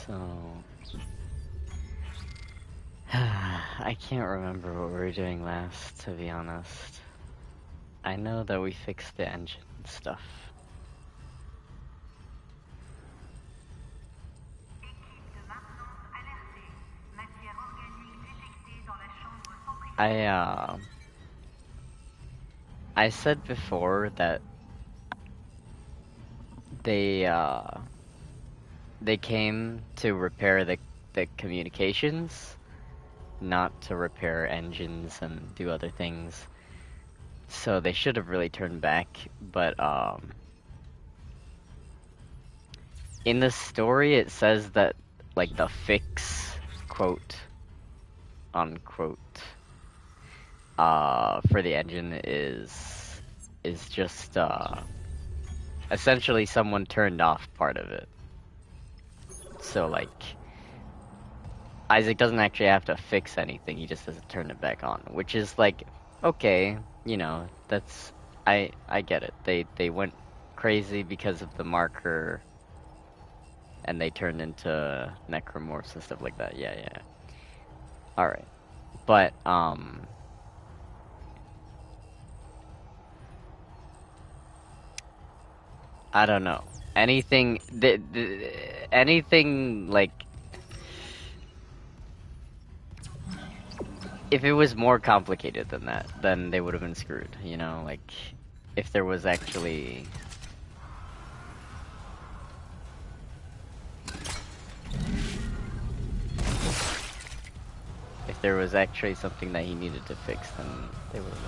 So... I can't remember what we were doing last, to be honest. I know that we fixed the engine stuff. I said before that they came to repair the communications, not to repair engines and do other things. So they should have really turned back, but in the story it says that like the fix, quote unquote, for the engine is just essentially someone turned off part of it. So like Isaac doesn't actually have to fix anything, he just has to turn it back on, which is like, okay, you know, that's, I get it. They went crazy because of the marker, and they turned into necromorphs and stuff like that. Yeah. Alright. But, I don't know. Anything, anything, like, if it was more complicated than that, then they would have been screwed, you know? Like, if there was actually... If there was actually something that he needed to fix, then they would have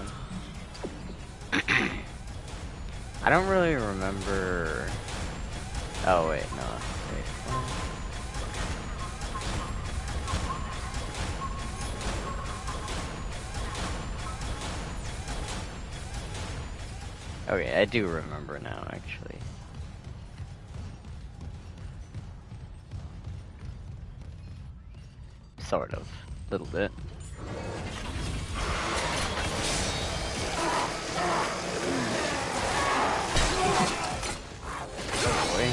been. I don't really remember... Oh, wait, no. Wait, what? Okay, I do remember now, actually. Sort of. Little bit. Oh boy.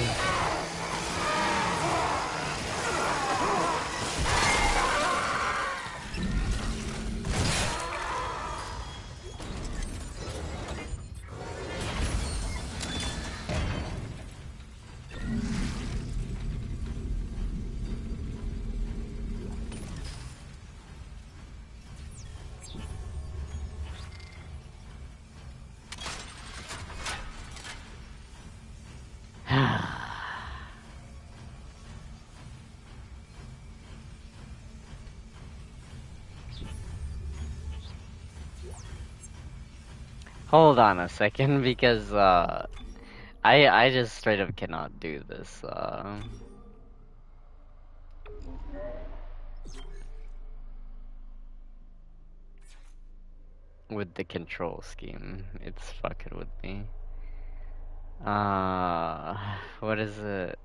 Hold on a second, because, I just straight up cannot do this, with the control scheme. It's fucking with me. What is it?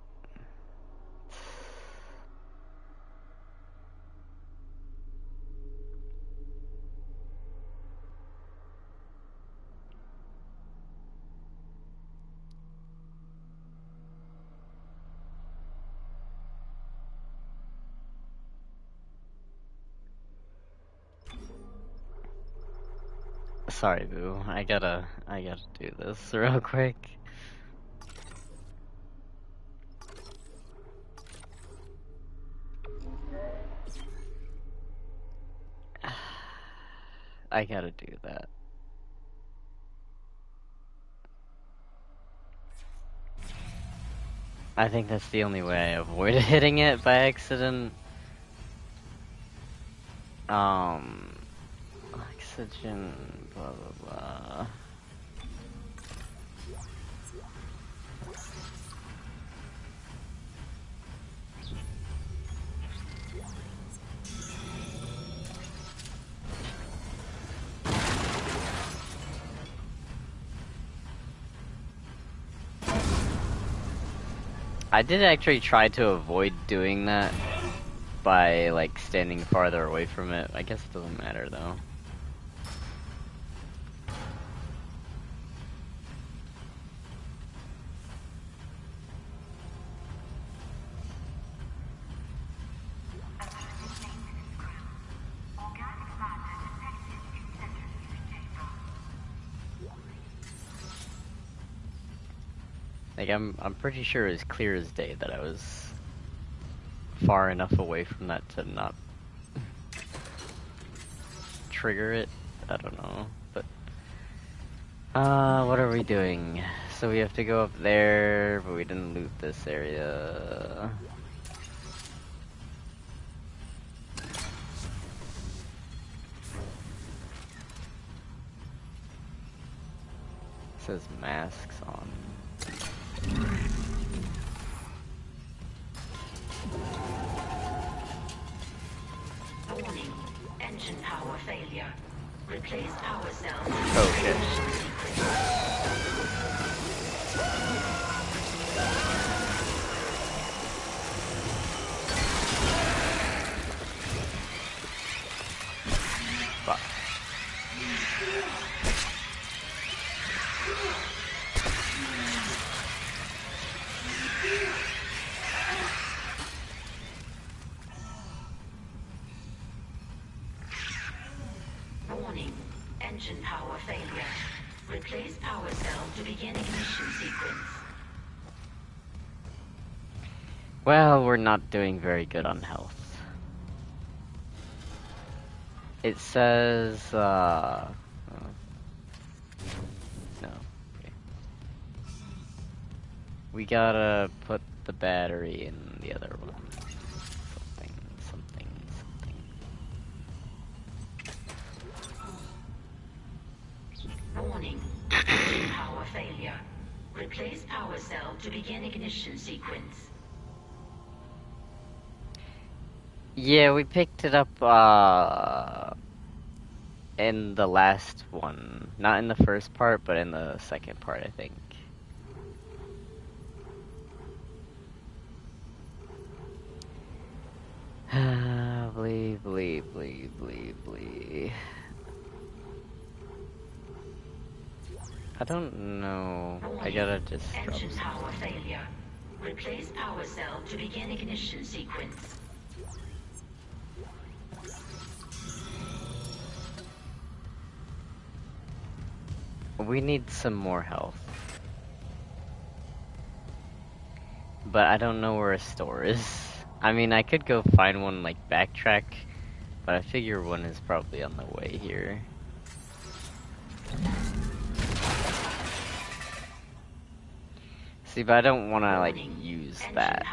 Sorry, boo. I gotta do this real quick. I gotta do that. I think that's the only way I avoided hitting it by accident. Oxygen, blah blah blah. I did actually try to avoid doing that by, like, standing farther away from it. I guess it doesn't matter, though. Like, I'm pretty sure it was clear as day that I was far enough away from that to not trigger it. I don't know, but what are we doing? So we have to go up there, but we didn't loot this area. It says masks on. Warning, engine power failure. Replace power cells. Oh shit. Fuck. Warning, engine power failure. Replace power cell to begin ignition sequence. Well, we're not doing very good on health. It says, no. Okay. We gotta put the battery in the other one. Something. Warning, engine power failure. Replace power cell to begin ignition sequence. Yeah, we picked it up, in the last one. Not in the first part, but in the second part, I think. Blee. I don't know. I gotta just drop Engine some. power failure. Replace power cell to begin ignition sequence. We need some more health. But I don't know where a store is. I mean, I could go find one, like, backtrack, but I figure one is probably on the way here. See, but I don't want to, like, use that.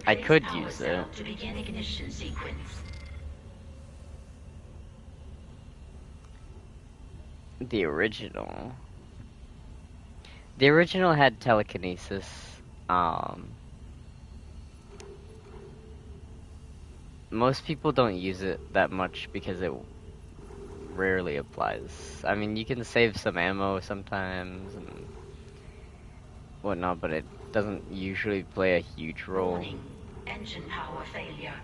I could use it. To begin ignition sequence. The original had telekinesis. Most people don't use it that much because it rarely applies. I mean, you can save some ammo sometimes and whatnot, but it doesn't usually play a huge role. Warning, engine power failure.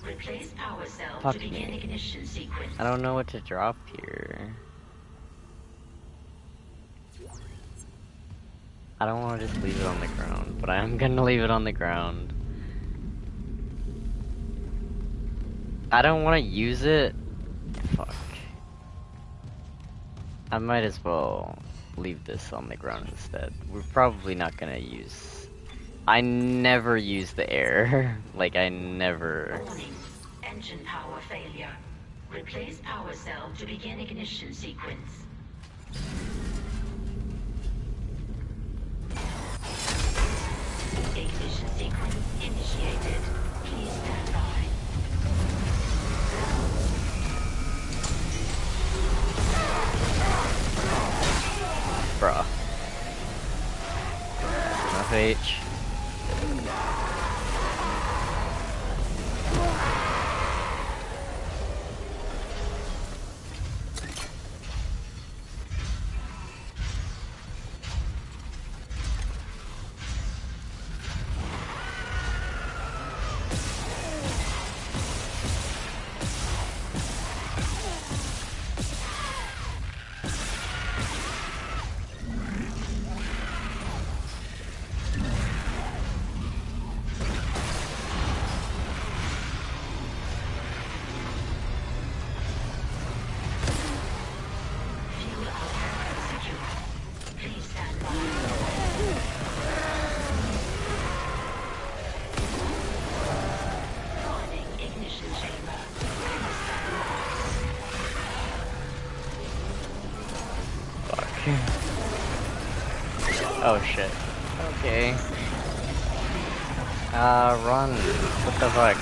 Replace power cell Fuck to begin me. ignition sequence. I don't know what to drop here. I don't want to just leave it on the ground, but I am gonna leave it on the ground. I don't want to use it. Fuck. I might as well leave this on the ground instead. We're probably not gonna use... I never use the air. Like, I never... Warning, engine power failure. Replace power cell to begin ignition sequence. Ignition sequence initiated. Please stand by. Bruh. Enough H. Oh shit. Okay. Run. What the fuck?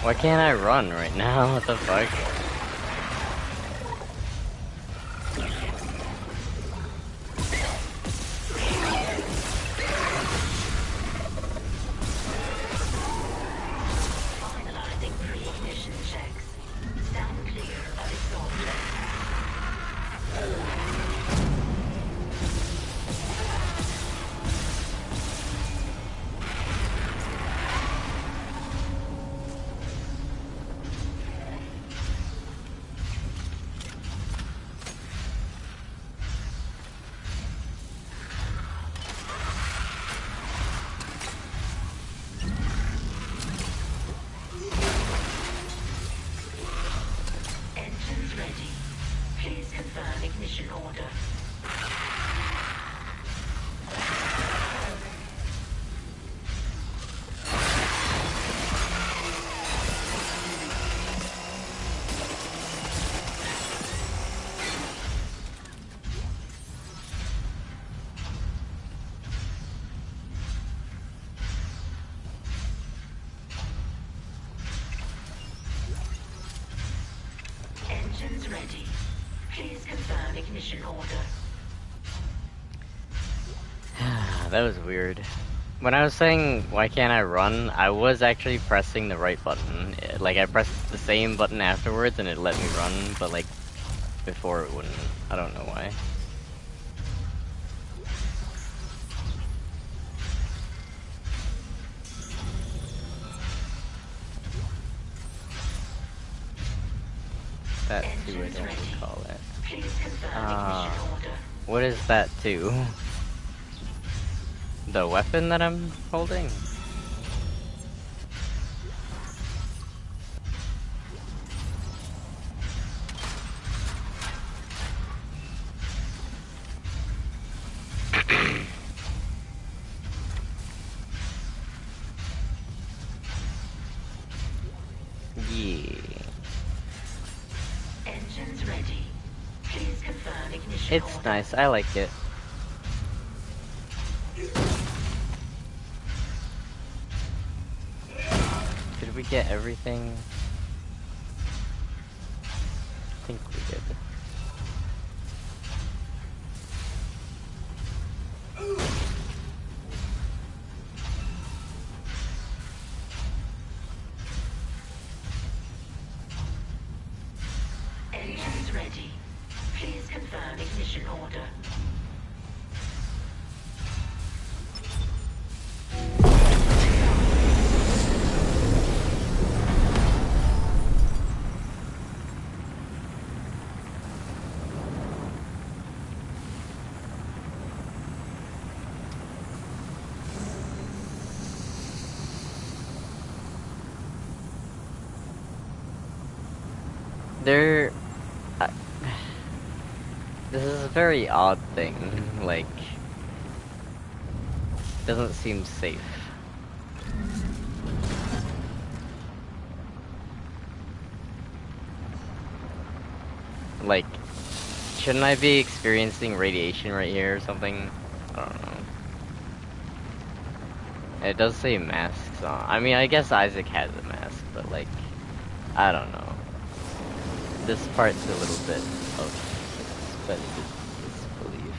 Why can't I run right now? What the fuck? Finalizing pre-ignition checks. Stand clear of exhaustion. Engines ready. Please confirm ignition order. Engines ready. Please confirm ignition order. That was weird. When I was saying, why can't I run, I was actually pressing the right button. Like, I pressed the same button afterwards and it let me run, but like, before it wouldn't. I don't know why. That too, I don't recall it. Please confirm ignition order. What is that too? The weapon that I'm holding? Yeah. Engines ready. Please confirm ignition It's order. nice, I like it. Did we get everything? I think we did. Engines ready. Please confirm ignition order. There... this is a very odd thing, like... doesn't seem safe. Like, shouldn't I be experiencing radiation right here or something? I don't know. It does say masks on. I mean, I guess Isaac has a mask, but like, I don't know. This part's a little bit of disbelief.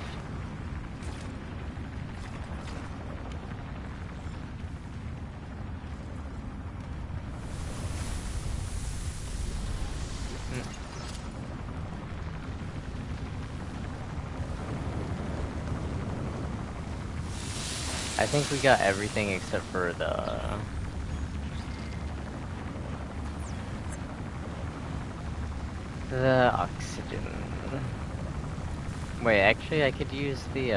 I think we got everything except for the oxygen. Wait, actually I could use the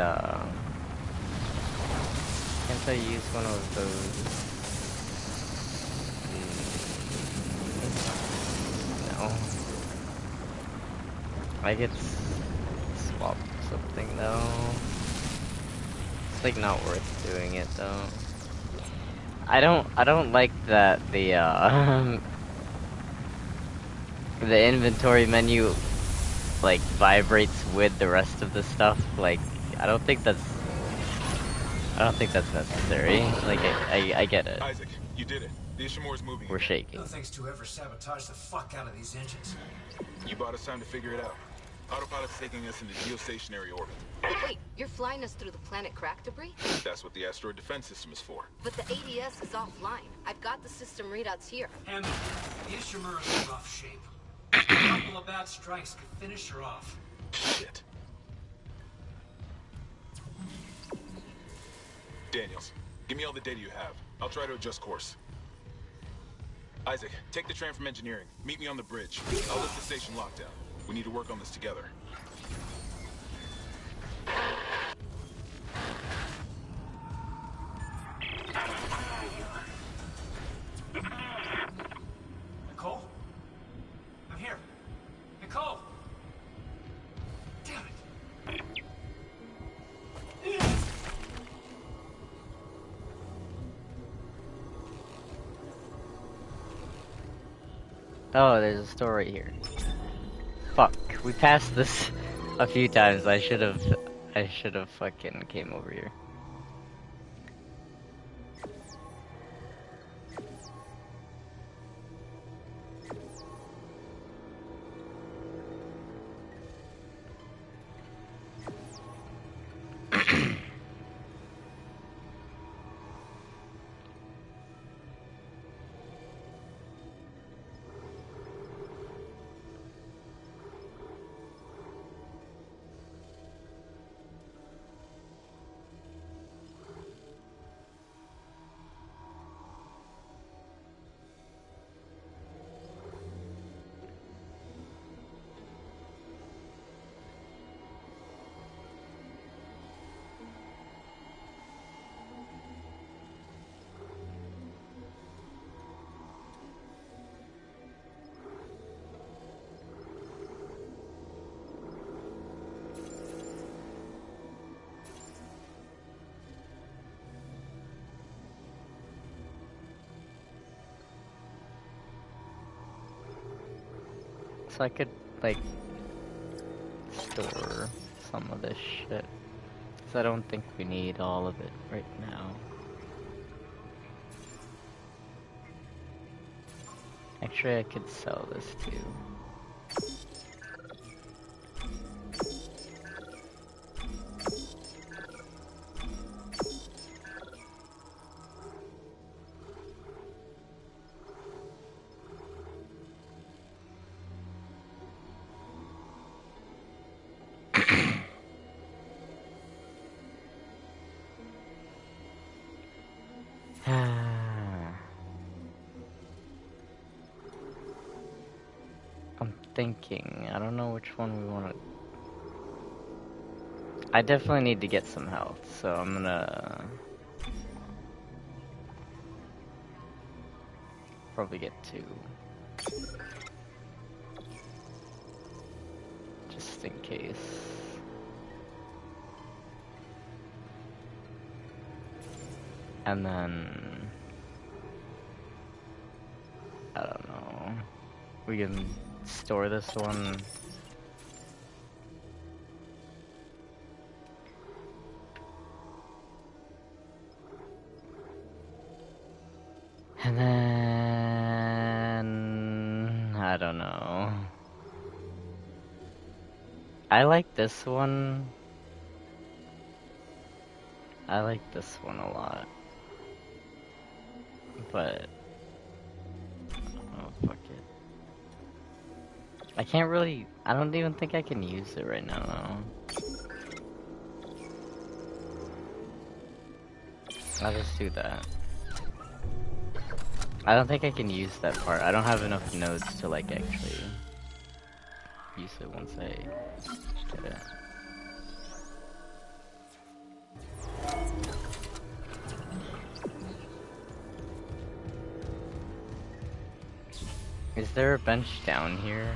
can't I use one of those? No. I could swap something though. It's like not worth doing it though. I don't like that the the inventory menu like vibrates with the rest of the stuff. Like I don't think that's necessary. Like I get it. Isaac, you did it. The Ishimura's moving We're again. shaking. No thanks to whoever sabotaged the fuck out of these engines. You bought us time to figure it out. Autopilot's taking us into geostationary orbit. Wait, you're flying us through the planet crack debris? That's what the asteroid defense system is for. But the ADS is offline. I've got the system readouts here. And the Ishimura's in rough shape. A couple of bad strikes could finish her off. Shit. Daniels, give me all the data you have. I'll try to adjust course. Isaac, take the train from engineering. Meet me on the bridge. I'll lift the station lockdown. We need to work on this together. Nicole? I'm here. Nicole! Damn it. Oh, there's a store right here. Fuck, we passed this a few times. I should have fucking came over here. So I could, like, store some of this shit. Because I don't think we need all of it right now. Actually, I could sell this too. I'm thinking, I don't know which one we want to... I definitely need to get some health, so I'm gonna... probably get 2. Just in case. And then... I don't know. We can store this one. And then... I don't know. I like this one. I like this one a lot. But... oh, fuck it. I can't really... I don't even think I can use it right now, though. I'll just do that. I don't think I can use that part. I don't have enough nodes to, like, actually use it once I get it. Is there a bench down here?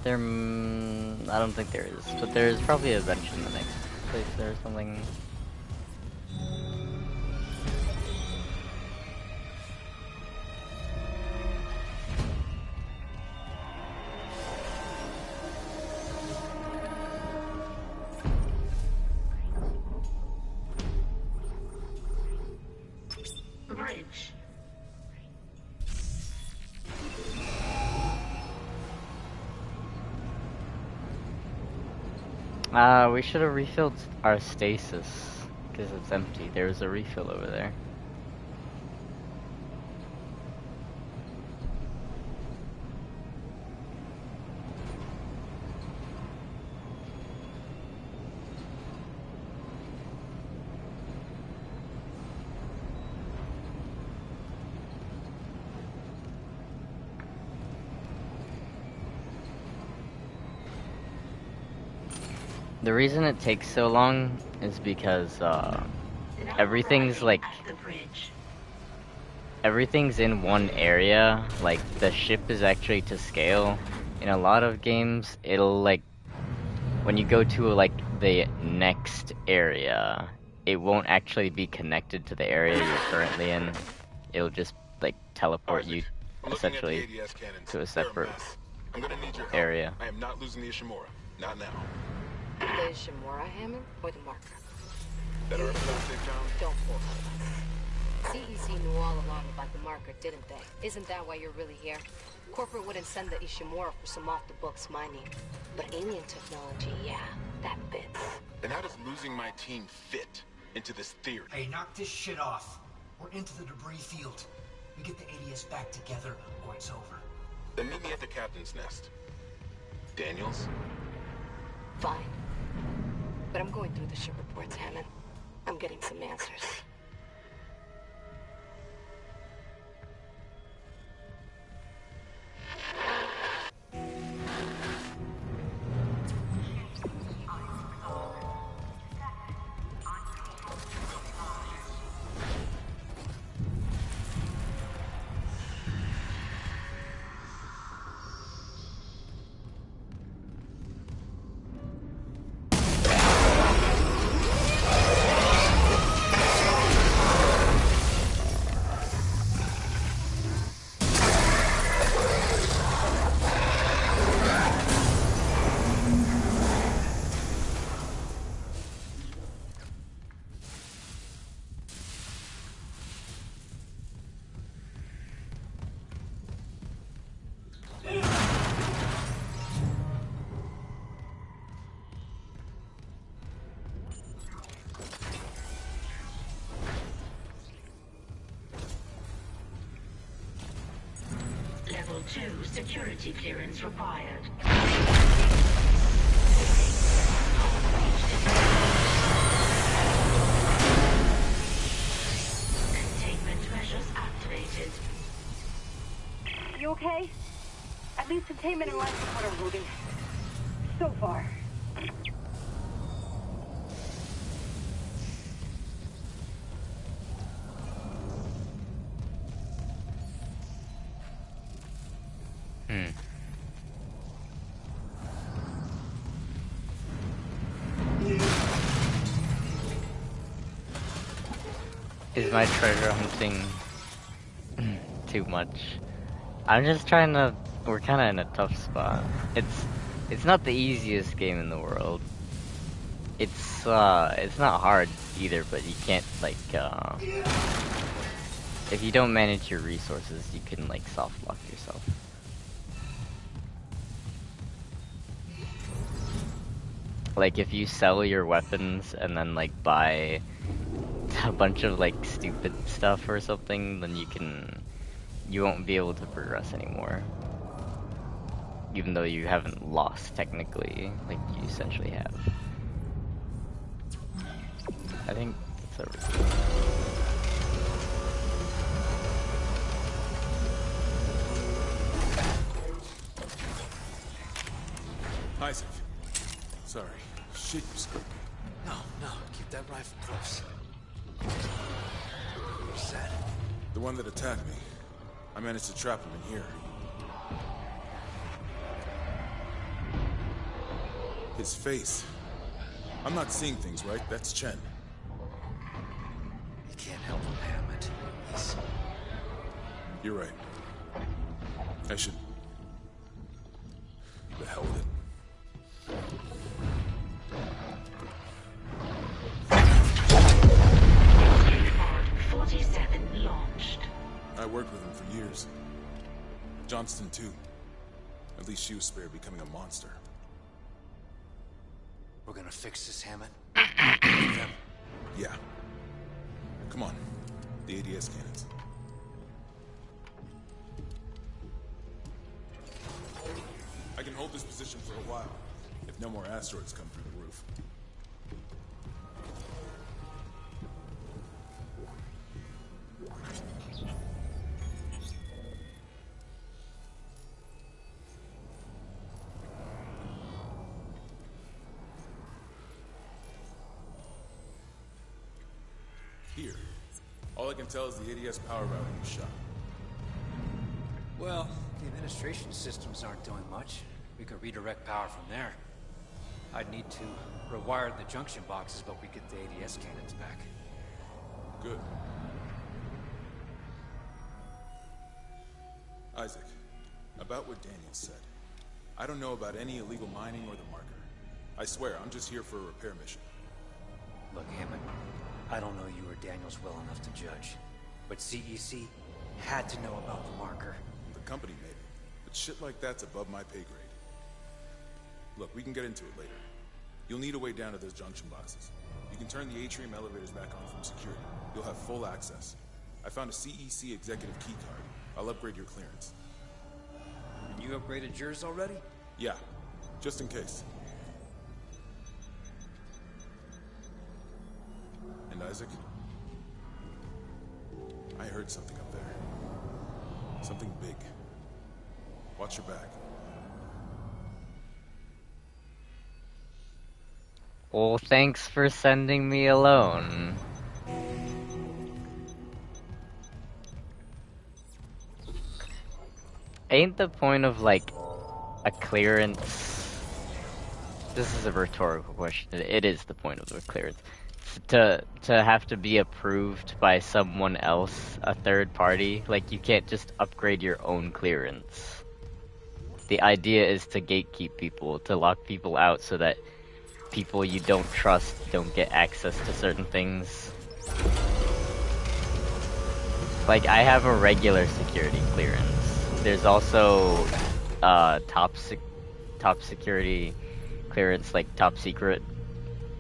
I don't think there is, but there is probably a bench in the next place there or something. Bridge. We should have refilled our stasis, because it's empty. There's a refill over there. The reason it takes so long is because everything's like At the bridge. everything's in one area. Like the ship is actually to scale. In a lot of games, it'll like when you go to like the next area, it won't actually be connected to the area you're currently in. It'll just like teleport you I'm looking at the essentially ADS cannons. to a They're separate mess. I'm gonna need your help. area. I am not losing the Ishimura. Not now. The Ishimura, Hammond, or the marker? That artifact they found? Don't fool us. CEC knew all along about the marker, didn't they? Isn't that why you're really here? Corporate wouldn't send the Ishimura for some off-the-books mining. But alien technology, yeah, that fits. Then how does losing my team fit into this theory? Hey, knock this shit off. We're into the debris field. We get the ADS back together, or it's over. Then meet me at the captain's nest. Daniels? Fine. But I'm going through the ship reports, Hammond. I'm getting some answers. Level 2 security clearance required. Containment measures activated. You okay? At least containment and life support are moving. So far. Is my treasure hunting too much? I'm just trying to. We're kind of in a tough spot. It's not the easiest game in the world. It's not hard either, but you can't like if you don't manage your resources, you can like soft lock yourself. Like if you sell your weapons and then like buy a bunch of like stupid stuff or something, then you won't be able to progress anymore. Even though you haven't lost technically, like you essentially have. I think that's everything. Isaac. Sorry. Shit, you scared me. No, keep that rifle close. You're sad. The one that attacked me. I managed to trap him in here. His face. I'm not seeing things, right? That's Chen. You can't help him, Hammond. He's... You're right. I should... The hell with it. Pod 47 launched. I worked with him for years. Johnston, too. At least she was spared becoming a monster. We're gonna fix this, Hammond. Yeah. Come on. The ADS cannons. I can hold this position for a while, if no more asteroids come through the roof. Here. All I can tell is the ADS power routing is shot. Well, the administration systems aren't doing much. We could redirect power from there. I'd need to rewire the junction boxes, but we get the ADS cannons back. Good. Isaac, about what Daniel said. I don't know about any illegal mining or the marker. I swear, I'm just here for a repair mission. Look, Hammond, I don't know you or Daniels well enough to judge, but CEC had to know about the marker. The company maybe, but shit like that's above my pay grade. Look, we can get into it later. You'll need a way down to those junction boxes. You can turn the atrium elevators back on from security. You'll have full access. I found a CEC executive key card. I'll upgrade your clearance. And you upgraded yours already? Yeah, just in case. And Isaac? I heard something up there. Something big. Watch your back. Well, thanks for sending me alone. Ain't the point of, like, a clearance... This is a rhetorical question. It is the point of the clearance. To have to be approved by someone else, a third party. Like, you can't just upgrade your own clearance. The idea is to gatekeep people, to lock people out so that people you don't trust don't get access to certain things. Like, I have a regular security clearance. There's also top security clearance, like top secret.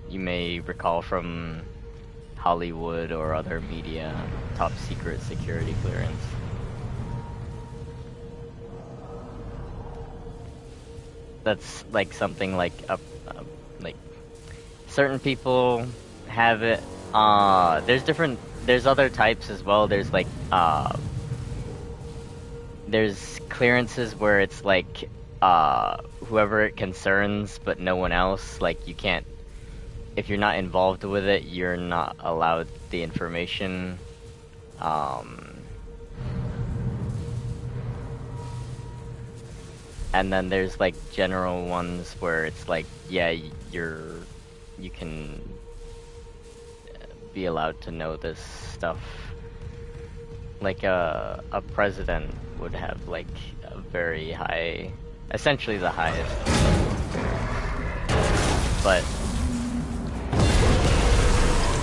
You may recall from Hollywood or other media, top secret security clearance. That's like something like like certain people have it. There's other types as well. There's like there's clearances where it's like whoever it concerns but no one else. Like, you can't, if you're not involved with it, you're not allowed the information. And then there's like general ones where it's like, yeah, you can be allowed to know this stuff. Like a president would have like a very high, essentially the highest. But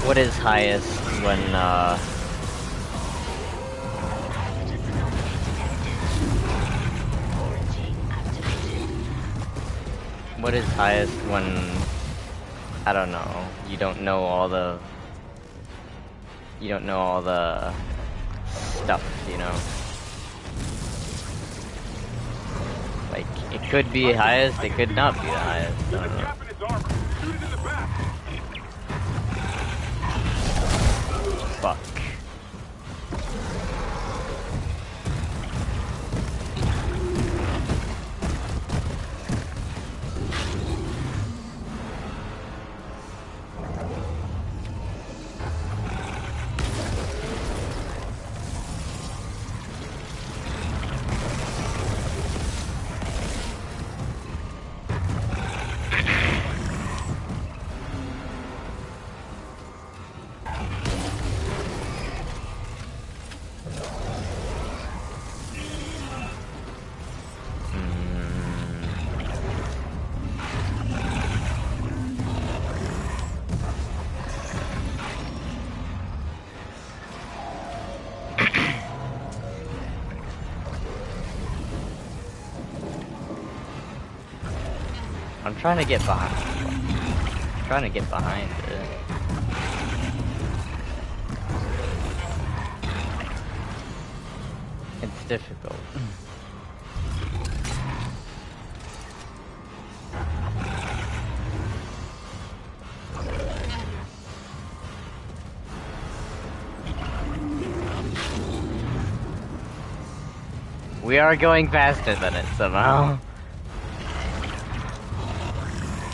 what is highest when what is highest when, I don't know, you don't know all the stuff, you know? Like, it could be highest, it could not be the highest, I don't know. Fuck. I'm trying to get behind. Trying to get behind it. It's difficult. We are going faster than it somehow.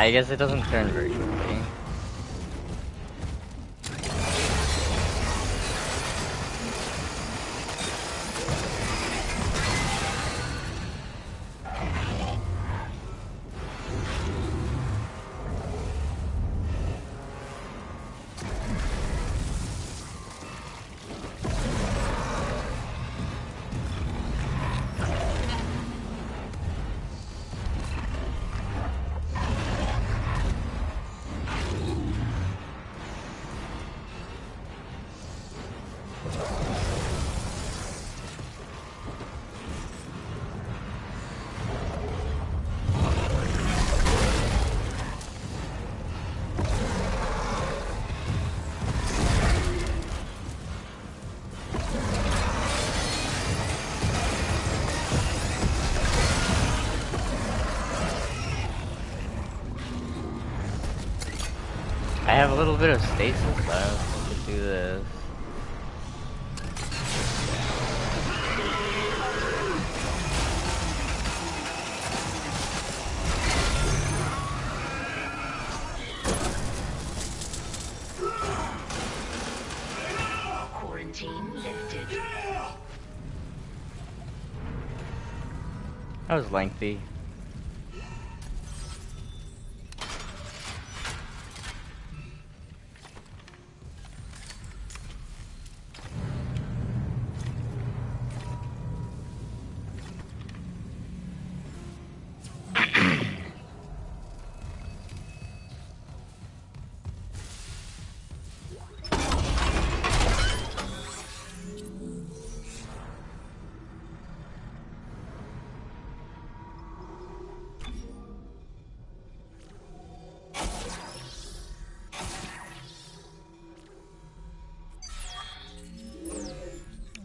I guess it doesn't turn very quickly. I have a little bit of stasis left. I could do this. Quarantine lifted. That was lengthy.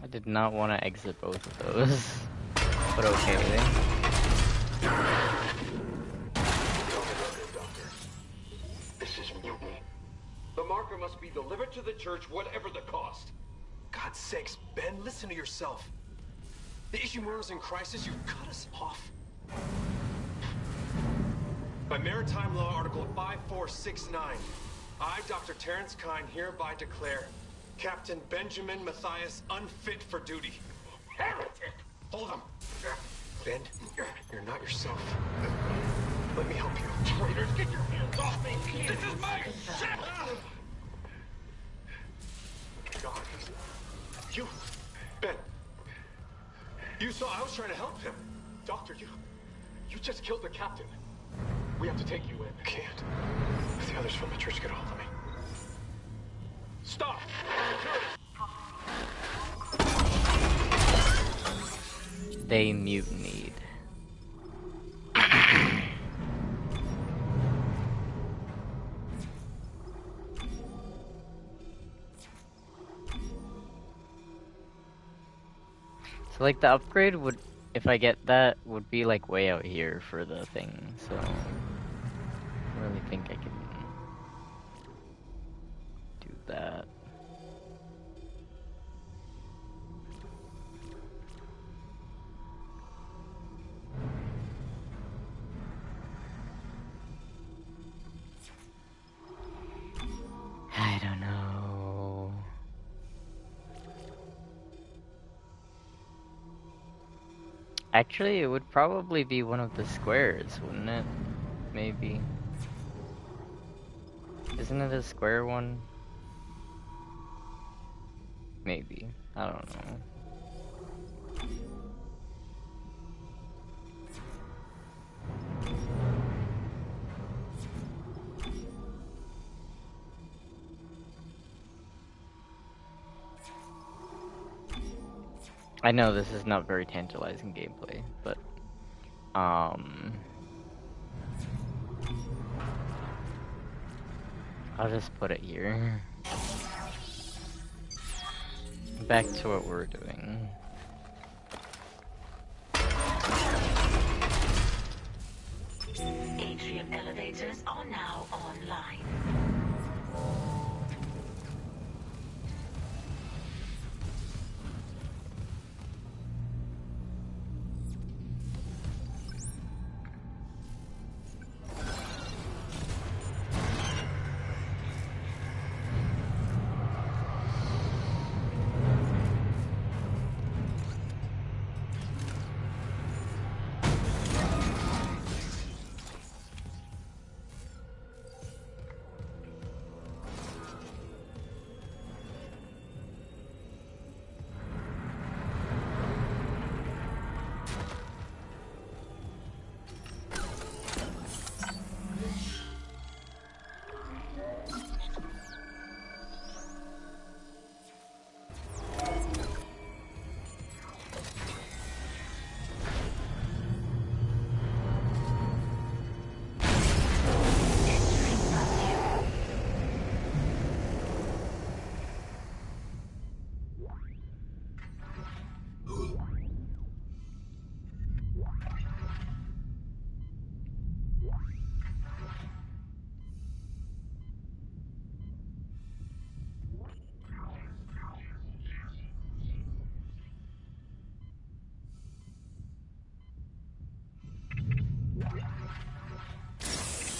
I did not want to exit both of those, but okay. This is mutiny. The marker must be delivered to the church, whatever the cost. God's sakes, Ben, listen to yourself. The Ishimura's in crisis, you've cut us off. By Maritime Law Article 5469, I, Dr. Terrence Kine, hereby declare Captain Benjamin Matthias unfit for duty. Heretic! Hold him! Ben, you're not yourself. Let me help you. Traitors, get your hands off me! This is my ship! God, you... Ben. You saw I was trying to help him. Doctor, you just killed the captain. We have to take you in. Can't. If the others from the church get a hold of me. Stop! They mutinied. So like the upgrade would, if I get that, would be like way out here for the thing, so I really think I can do that. I don't know. Actually, it would probably be one of the squares, wouldn't it? Maybe. Isn't it a square one? Maybe. I don't know. I know this is not very tantalizing gameplay, but I'll just put it here. Back to what we're doing. Atrium elevators are now online.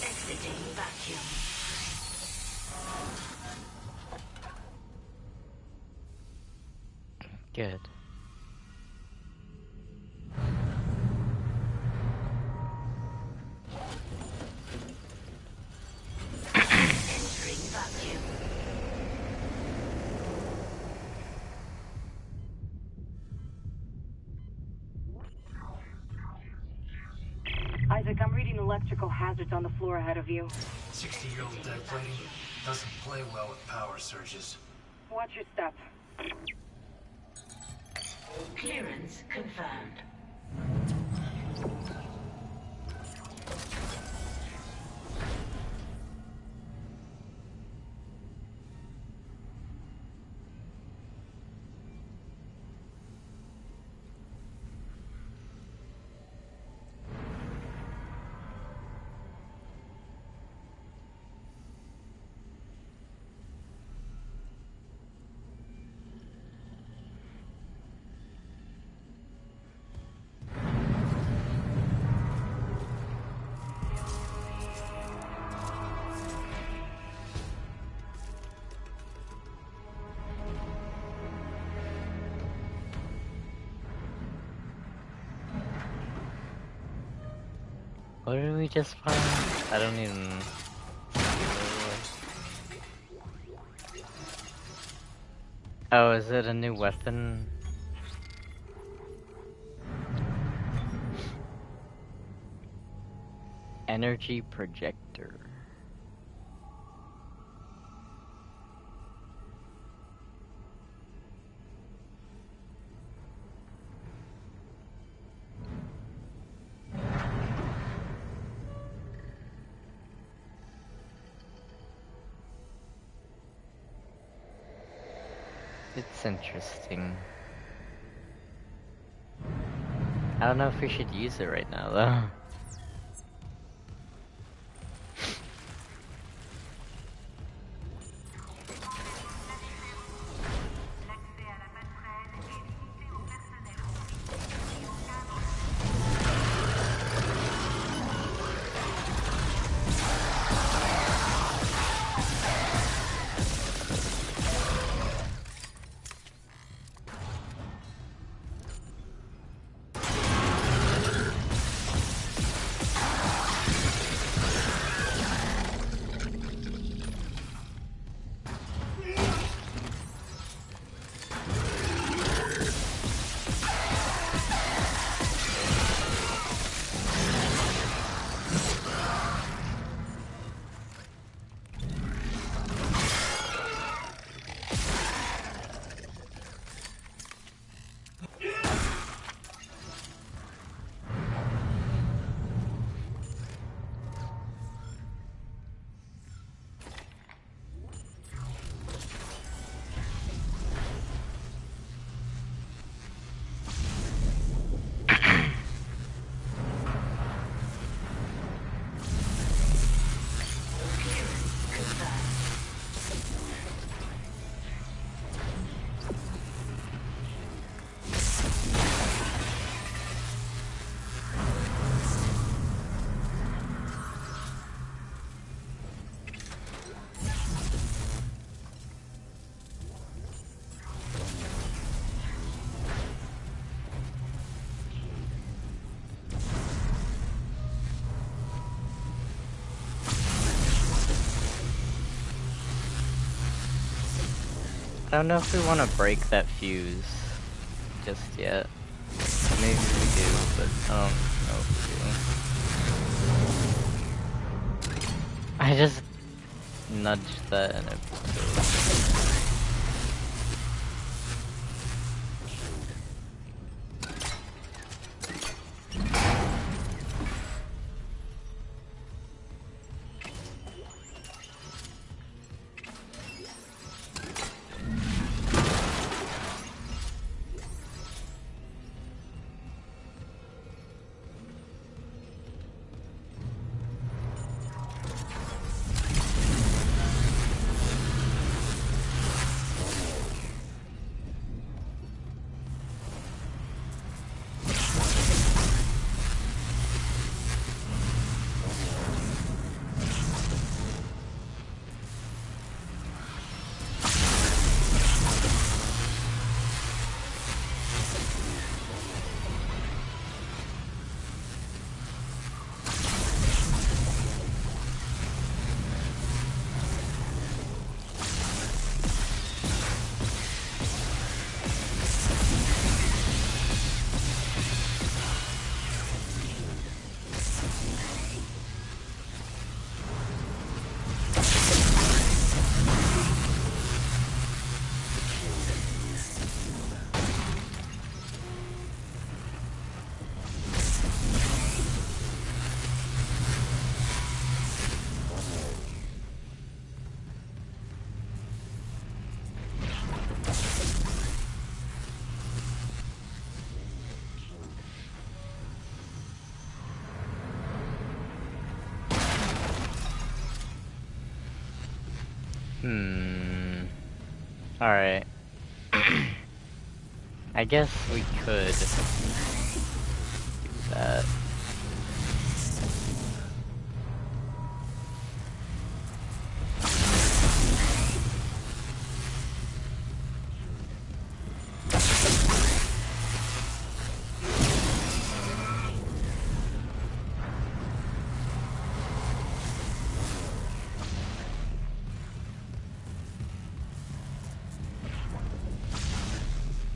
Exiting vacuum. Good. Entering vacuum. Isaac, I'm reading electrical hazards on the floor ahead of you. 60-year-old dead plating doesn't play well with power surges. Watch your step. Clearance confirmed. What did we just find? I don't even... Oh, is it a new weapon? Energy projector. It's interesting. I don't know if we should use it right now, though. don't know if we want to break that fuse just yet. Maybe we do, but I don't know if we do. I just nudged that and it blew. Alright. I guess we could do that.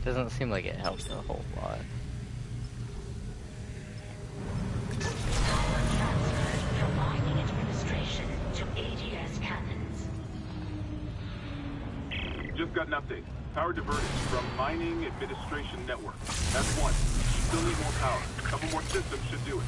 Doesn't seem like it helps a whole lot. From mining administration to ADS cannons. Just got an update. Power diverted from mining administration network. That's one. Still need more power. A couple more systems should do it.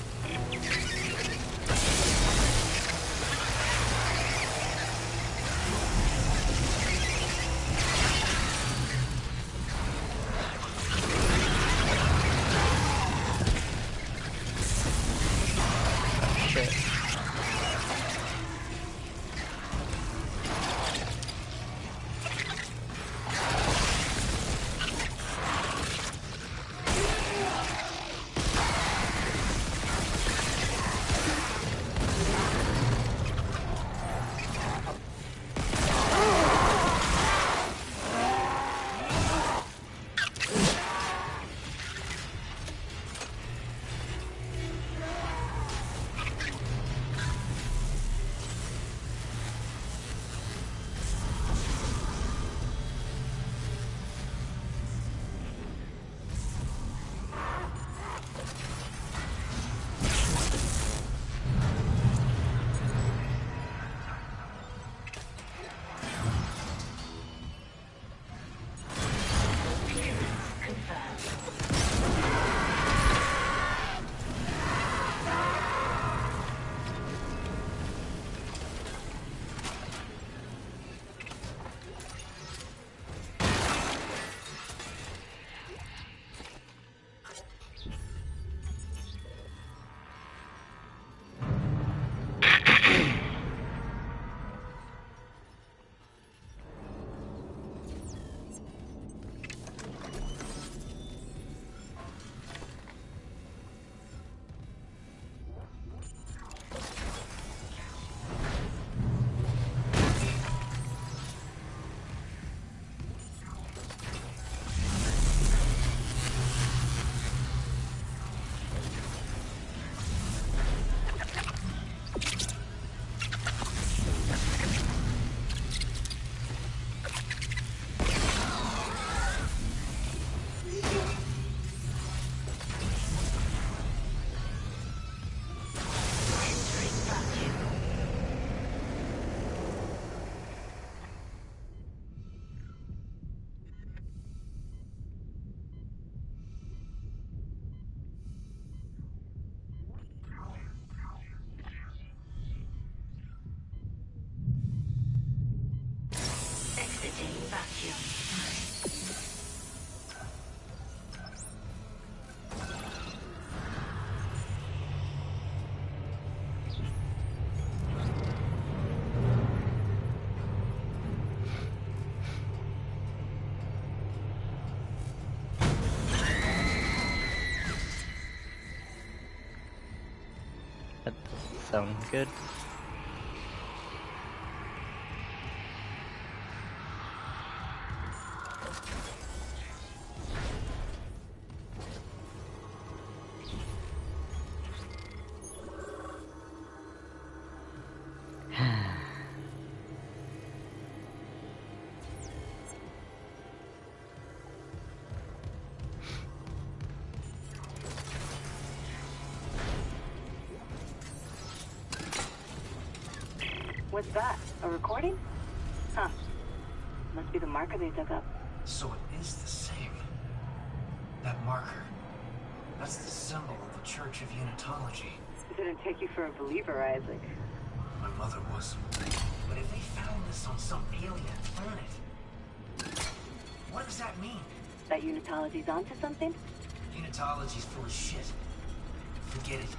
you. That doesn't sound good. What's that? A recording? Huh. Must be the marker they dug up. So it is the same. That marker. That's the symbol of the Church of Unitology. Didn't take you for a believer, Isaac. My mother was. But if they found this on some alien planet, what does that mean? That Unitology's onto something? Unitology's full of shit. Forget it.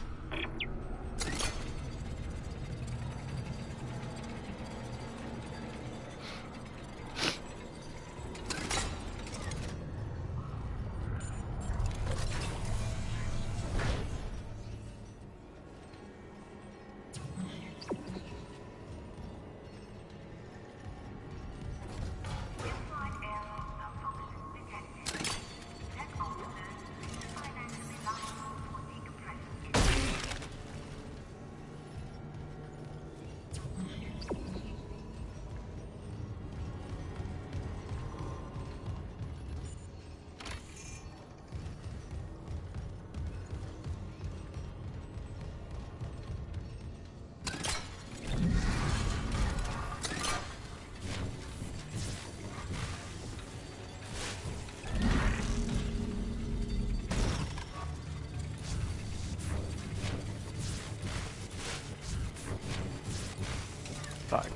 Fuck.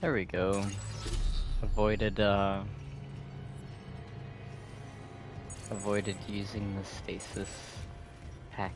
There we go. Avoided using the stasis pack.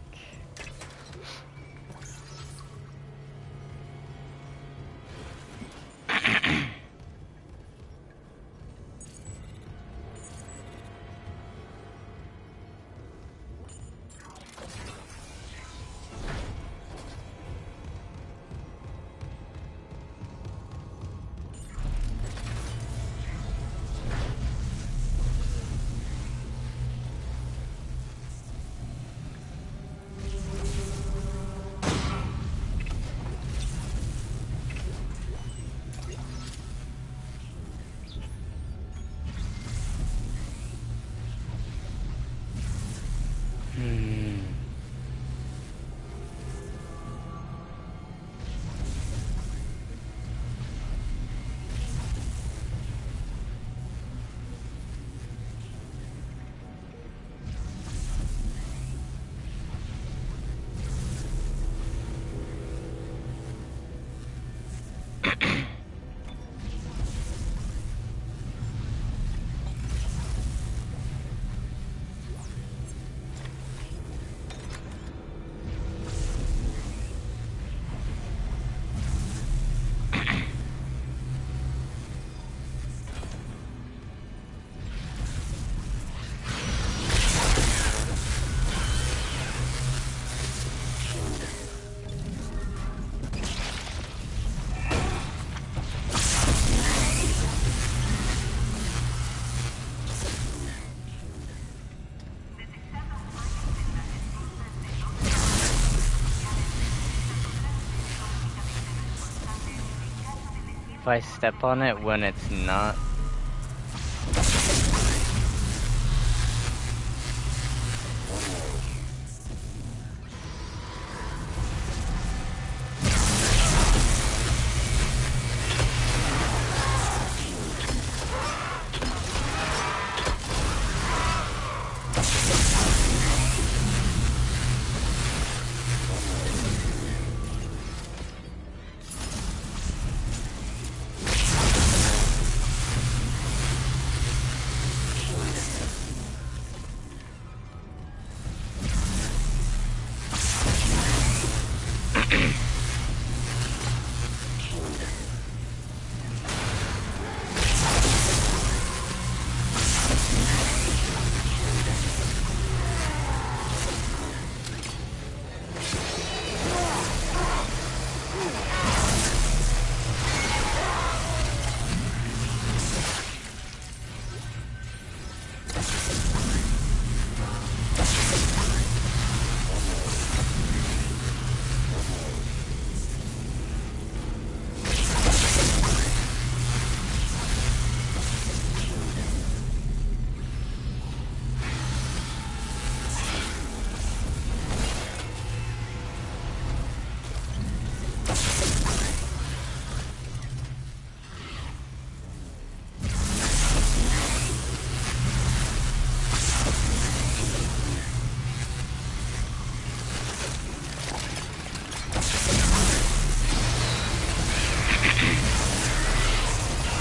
If I step on it when it's not...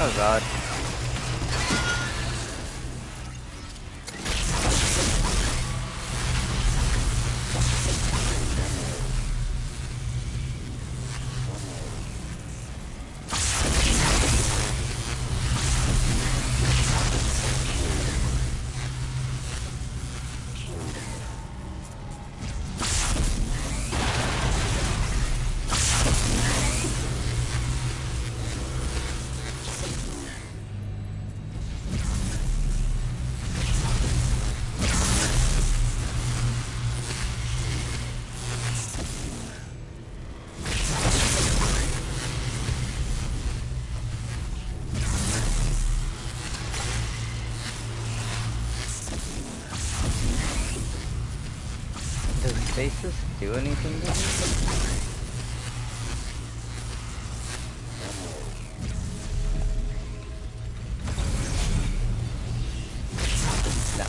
Oh god. Does Stasis do anything to me? No.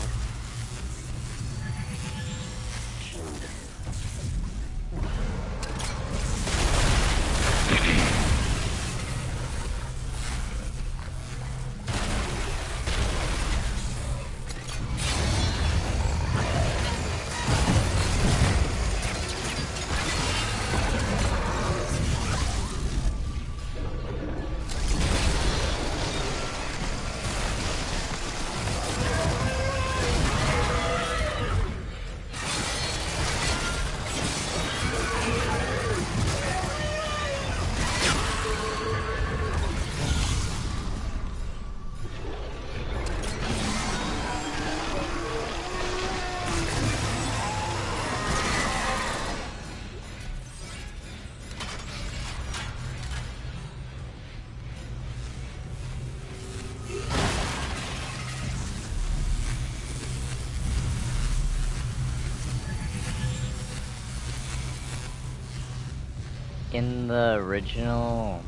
In the original,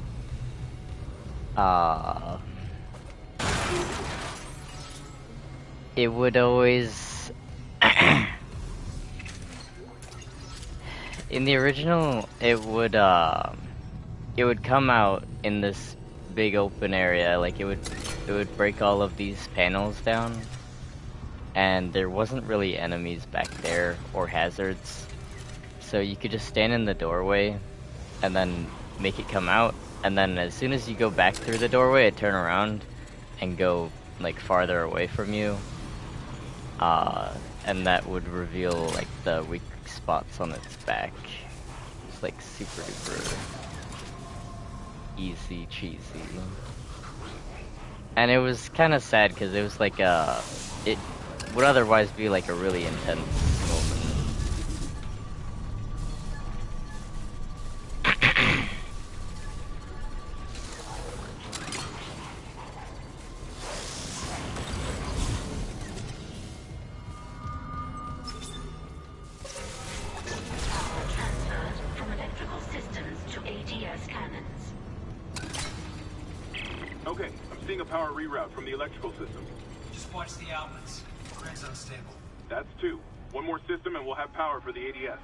it would always, in the original, it would come out in this big open area, like it would break all of these panels down, and there wasn't really enemies back there, or hazards, so you could just stand in the doorway, and then make it come out, and then as soon as you go back through the doorway, it turn around and go like farther away from you, and that would reveal like the weak spots on its back. It's like super duper easy cheesy, and it was kind of sad because it was like it would otherwise be like a really intense moment. Okay, I'm seeing a power reroute from the electrical system. Just watch the outlets. Grid's unstable. That's 2. One more system and we'll have power for the ADS.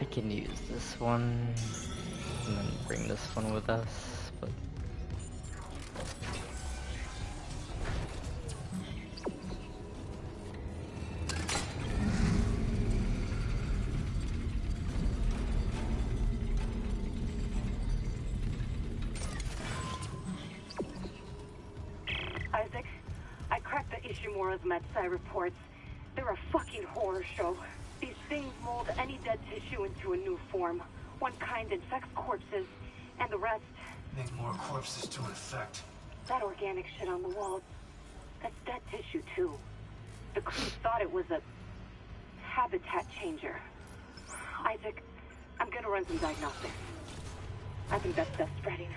I can use this one and then bring this one with us, but Isaac, I cracked the Ishimura's Metsai reports. They're a fucking horror show. These things mold any dead tissue into a new form. One kind infects corpses, and the rest... Need more corpses to infect. That organic shit on the walls. That's dead tissue, too. The crew thought it was a habitat changer. Isaac, I'm gonna run some diagnostics. I think that stuff's spreading.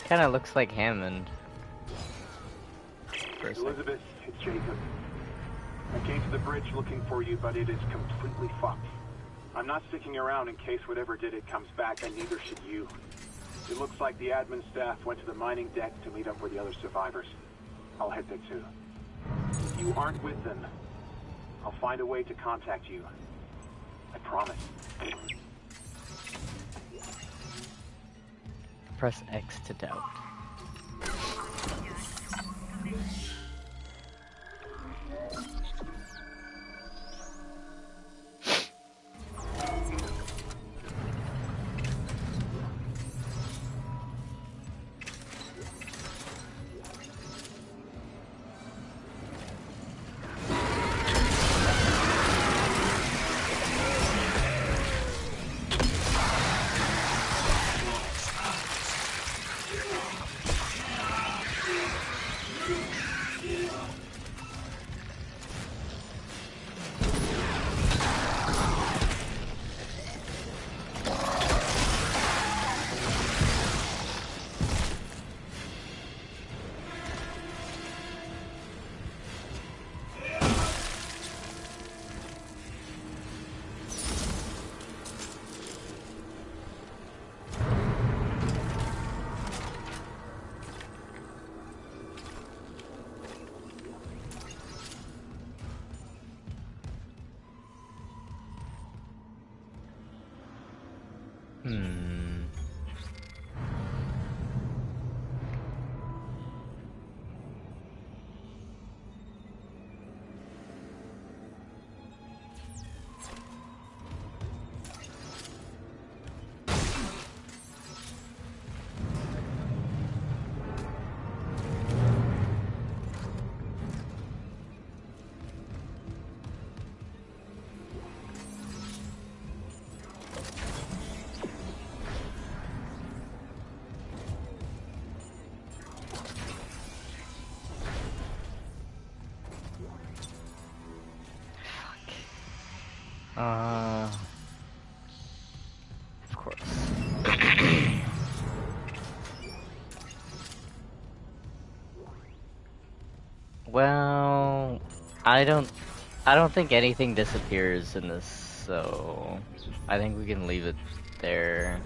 Kinda looks like Hammond. Elizabeth, it's Jacob. I came to the bridge looking for you, but it is completely fucked. I'm not sticking around in case whatever did it comes back, and neither should you. It looks like the admin staff went to the mining deck to meet up with the other survivors. I'll head there too. If you aren't with them, I'll find a way to contact you. I promise. Press X to doubt. Of course. Well, I don't think anything disappears in this, so I think we can leave it there.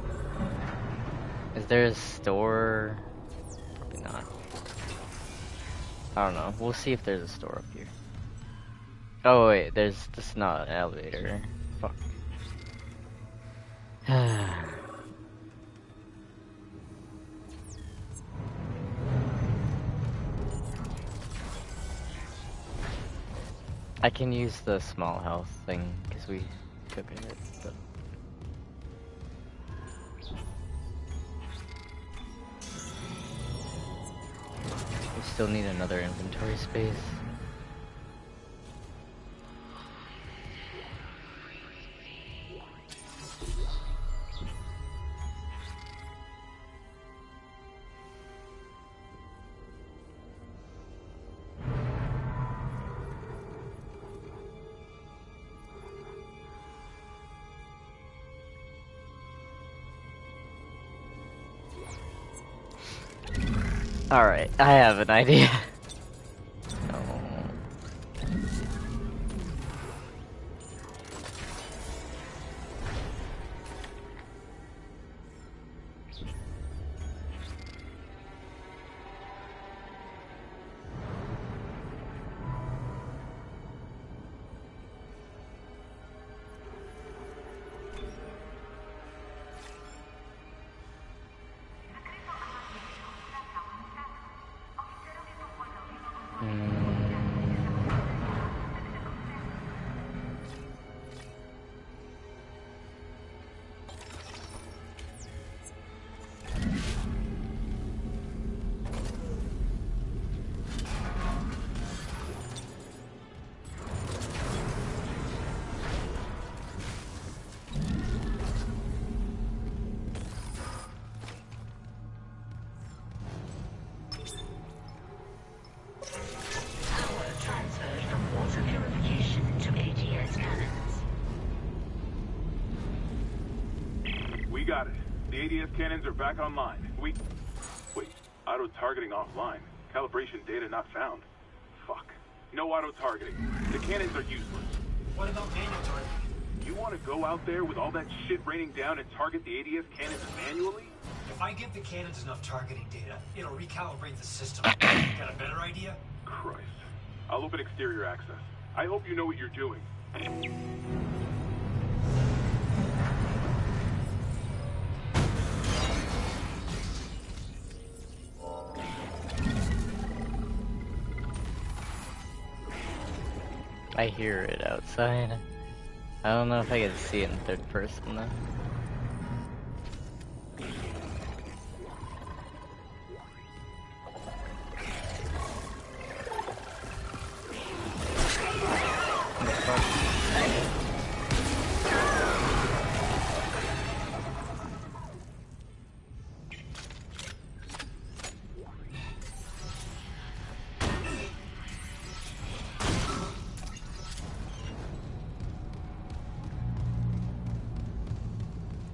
Is there a store? Probably not. I don't know. We'll see if there's a store up here. Oh wait, this is not an elevator. Fuck. I can use the small health thing because we took a hit, but we still need another inventory space. Alright, I have an idea. No. Power transferred from water purification to ADS cannons. We got it. The ADS cannons are back online. Wait, auto-targeting offline. Calibration data not found. Fuck. No auto-targeting. The cannons are useless. What about manual targeting? You want to go out there with all that shit raining down and target the ADS cannons manually? If I give the cannons enough targeting data, it'll recalibrate the system. Got a better idea? Christ. I'll open exterior access. I hope you know what you're doing. I hear it outside. I don't know if I can see it in third person though.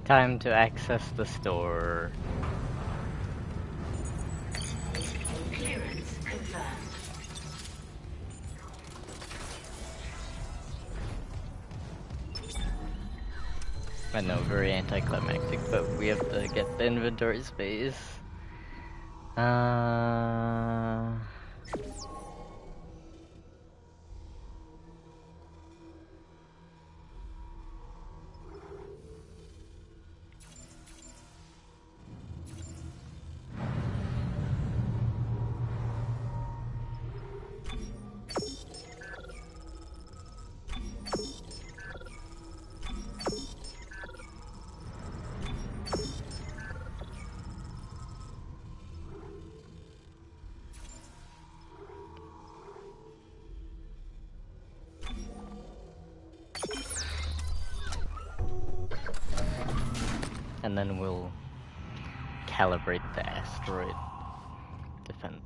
Time to access the store. Clearance confirmed. I know, very anticlimactic, but we have to get the inventory space. And then we'll calibrate the asteroid defense.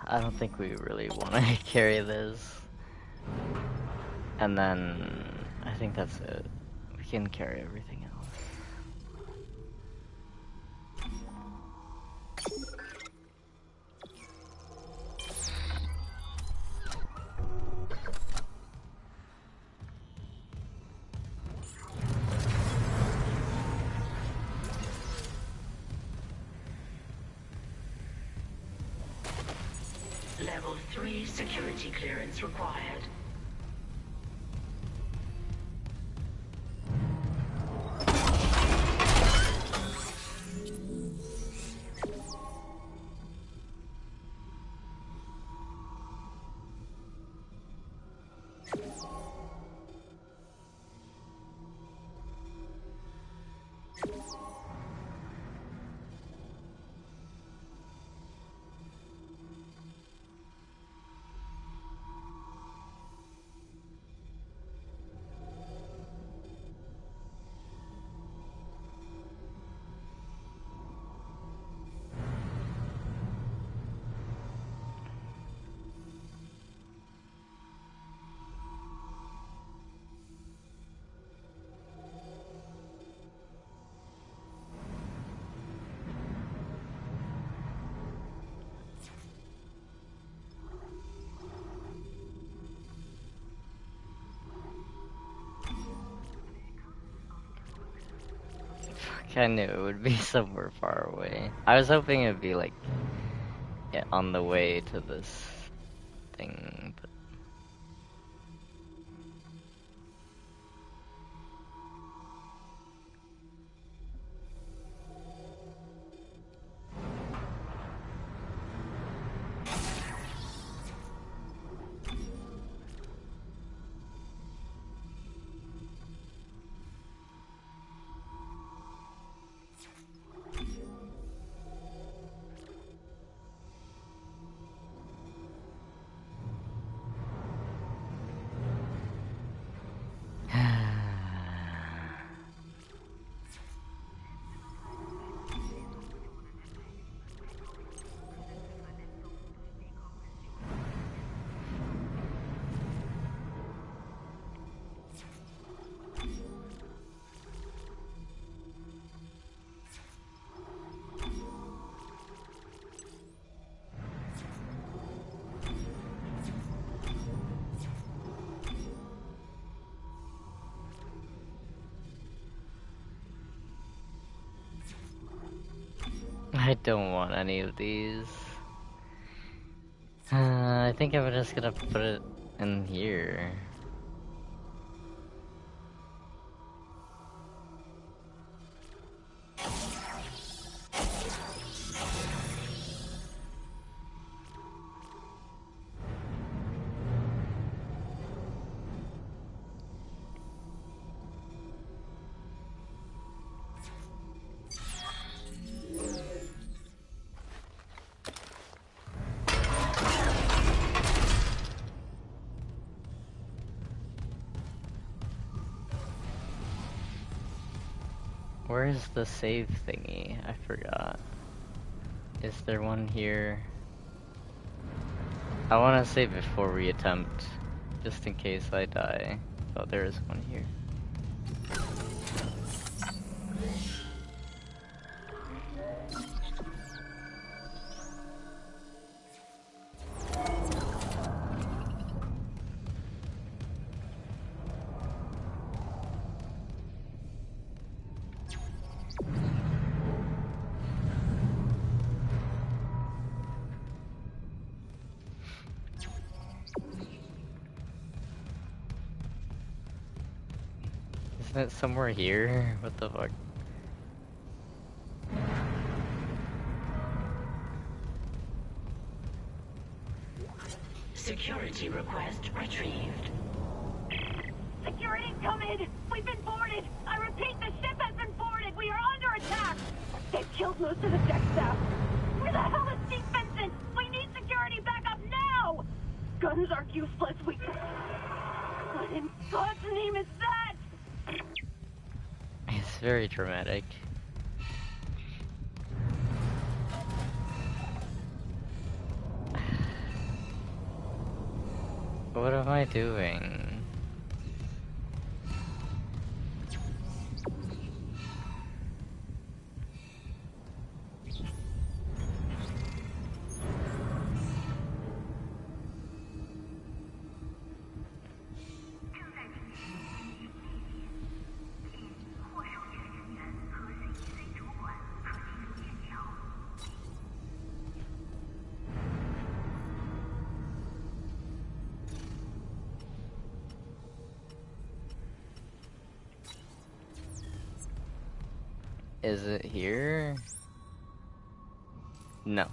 I don't think we really want to carry this. And then I think that's it. We can carry everything else. Level 3 security clearance required. like I knew it would be somewhere far away. I was hoping it would be like on the way to this thing, but I don't want any of these. I think I'm just gonna put it in here. Where's the save thingy? I forgot. Is there one here? I want to save before we attempt, just in case I die. Oh, there is one here. Isn't it somewhere here? What the fuck? Security request retrieved. Security, come in! We've been boarded! I repeat, the ship has been boarded! We are under attack! They've killed most of the deck staff! Where the hell is Steve Vincent? We need security backup now! Guns are useless, What in God's name is that? It's very dramatic. What am I doing? Is it here? No.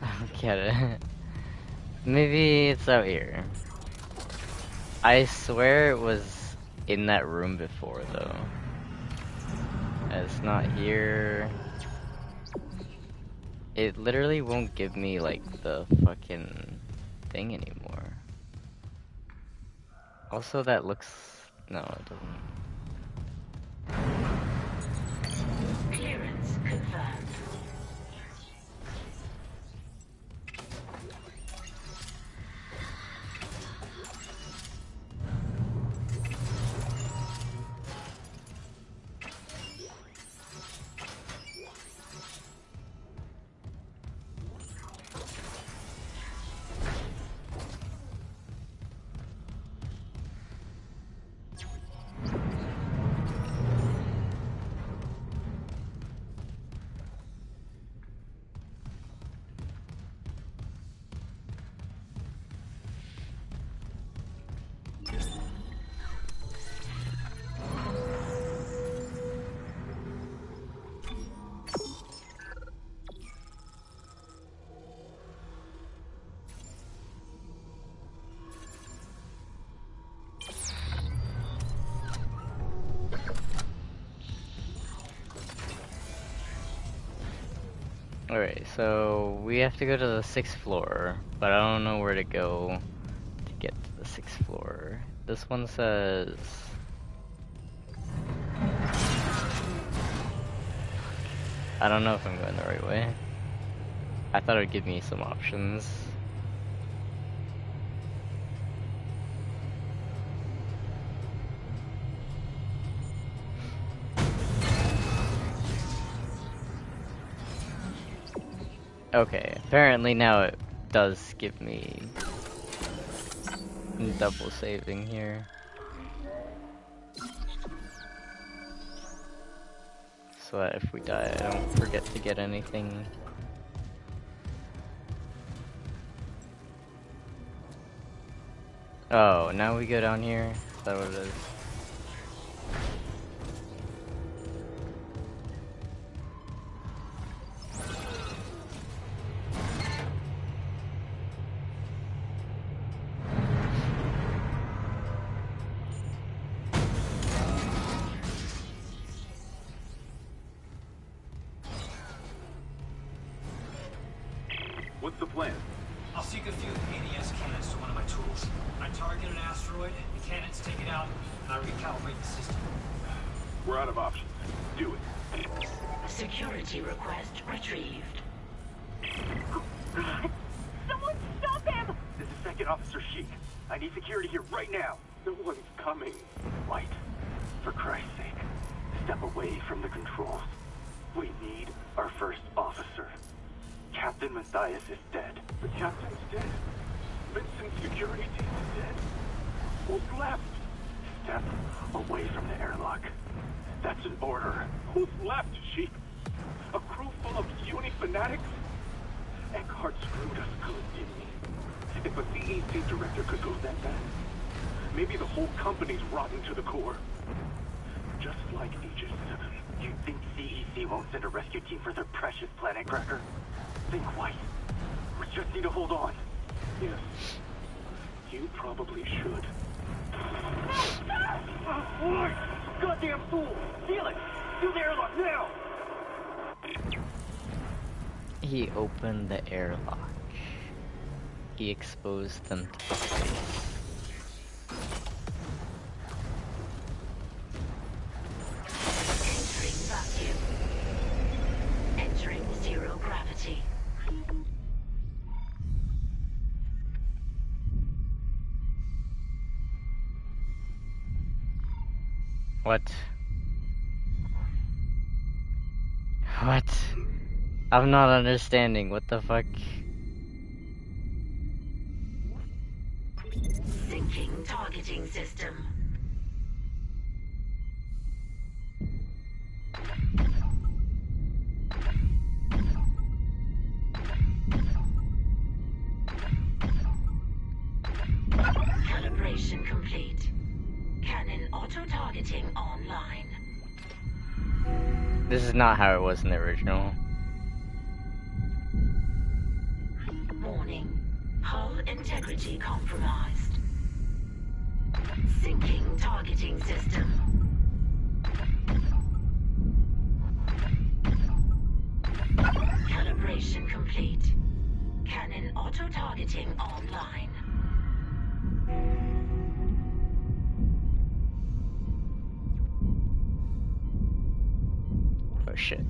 I don't get it. Maybe it's out here. I swear it was in that room before, though. It's not here. It literally won't give me, like, the fucking thing anymore. Also, that looks... No, it doesn't. Clearance confirmed. Alright, so we have to go to the 6th floor, but I don't know where to go to get to the 6th floor. This one says... I don't know if I'm going the right way. I thought it would give me some options. Okay, apparently now it does give me double saving here. So that if we die, I don't forget to get anything. Oh, now we go down here? Is that what it is? What's the plan? I'll seek a few ADS cannons to one of my tools. I target an asteroid, the cannons take it out, and I recalibrate the system. We're out of options. Do it. Security request retrieved. Someone stop him! This is Second Officer Sheik. I need security here right now. No one's coming. White, for Christ's sake, step away from the controls. We need our first officer. Captain Matthias is dead. The captain's dead? Vincent's security team is dead? Who's left? Step away from the airlock. That's an order. Who's left, Sheik? A crew full of uni fanatics? Eckhart screwed us good, didn't he? If a CEC director could go that bad, maybe the whole company's rotten to the core. Just like Aegis 7. You think CEC won't send a rescue team for their precious planet cracker? Think white. We just need to hold on. Yes. You probably should. Goddamn fool! Steal it! Do the airlock now! He opened the airlock. He exposed them to space. Entering vacuum. Entering zero gravity. What? What? I'm not understanding. What the fuck? Syncing targeting system. Calibration complete. Cannon auto-targeting online. This is not how it was in the original. Warning. Hull integrity compromised. Syncing targeting system. Calibration complete. Cannon auto-targeting online. Oh shit.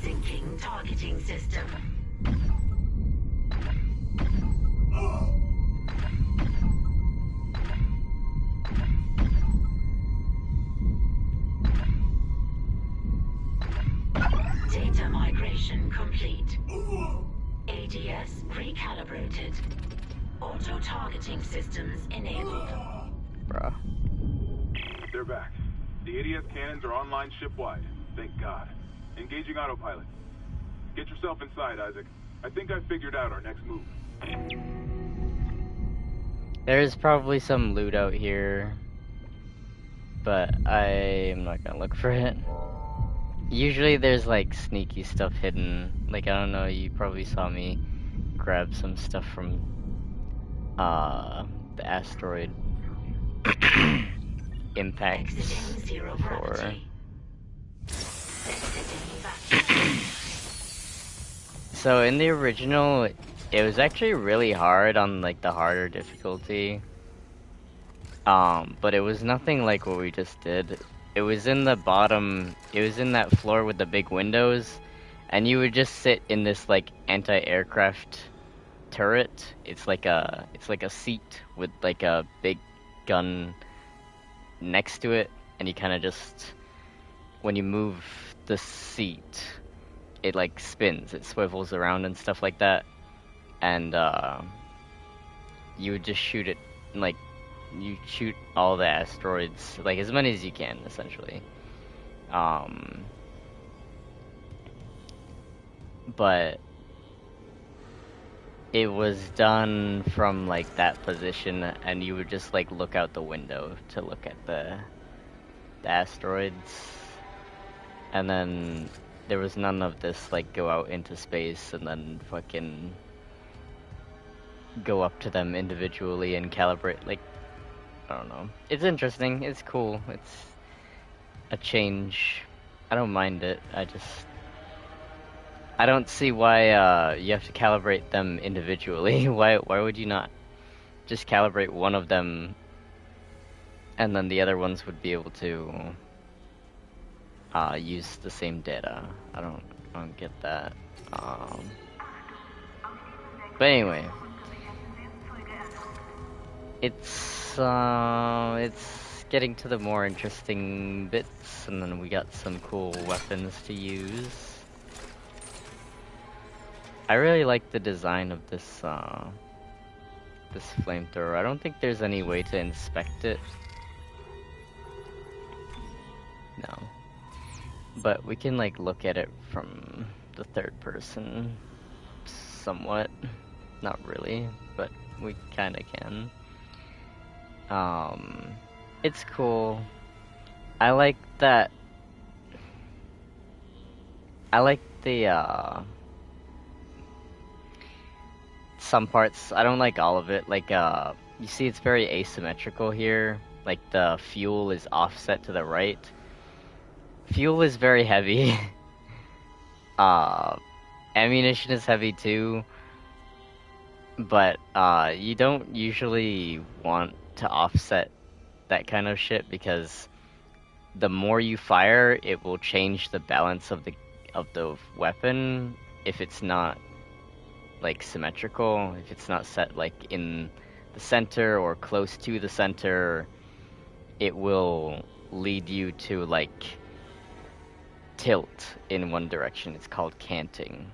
Syncing targeting system. Data migration complete. ADS recalibrated. Auto-targeting systems enabled. Bruh. They're back. The ADS cannons are online ship-wide. Thank God. Engaging autopilot. Get yourself inside, Isaac. I think I figured out our next move. There's probably some loot out here, but I'm not gonna look for it. Usually there's like sneaky stuff hidden. Like, I don't know, you probably saw me grab some stuff from the asteroid impacts Exiting zero before. gravity. Exiting vacuum. So in the original, it was actually really hard on like the harder difficulty. But it was nothing like what we just did. It was in the bottom, it was in that floor with the big windows, and you would just sit in this like anti-aircraft turret. It's like a seat with like a big gun next to it, and you kind of just, when you move the seat, it like spins, it swivels around and stuff like that, and you would just shoot it, like you shoot all the asteroids, like as many as you can, essentially. But it was done from like that position, and you would just like look out the window to look at the asteroids, and then there was none of this like go out into space and then fucking go up to them individually and calibrate. Like, I don't know. It's interesting. It's cool. It's a change. I don't mind it. I don't see why you have to calibrate them individually. Why would you not just calibrate one of them, and then the other ones would be able to use the same data? I don't get that. But anyway, it's getting to the more interesting bits, and then we got some cool weapons to use. I really like the design of this this flamethrower. I don't think there's any way to inspect it. No. But we can like look at it from the third person somewhat. Not really, but we kinda can. It's cool. I like that. I like the some parts. I don't like all of it. Like you see it's very asymmetrical here. Like the fuel is offset to the right. Fuel is very heavy. Ammunition is heavy too. But you don't usually want to offset that kind of shit, because the more you fire, it will change the balance of the weapon if it's not like symmetrical, if it's not set like in the center or close to the center. It will lead you to like tilt in one direction. It's called canting.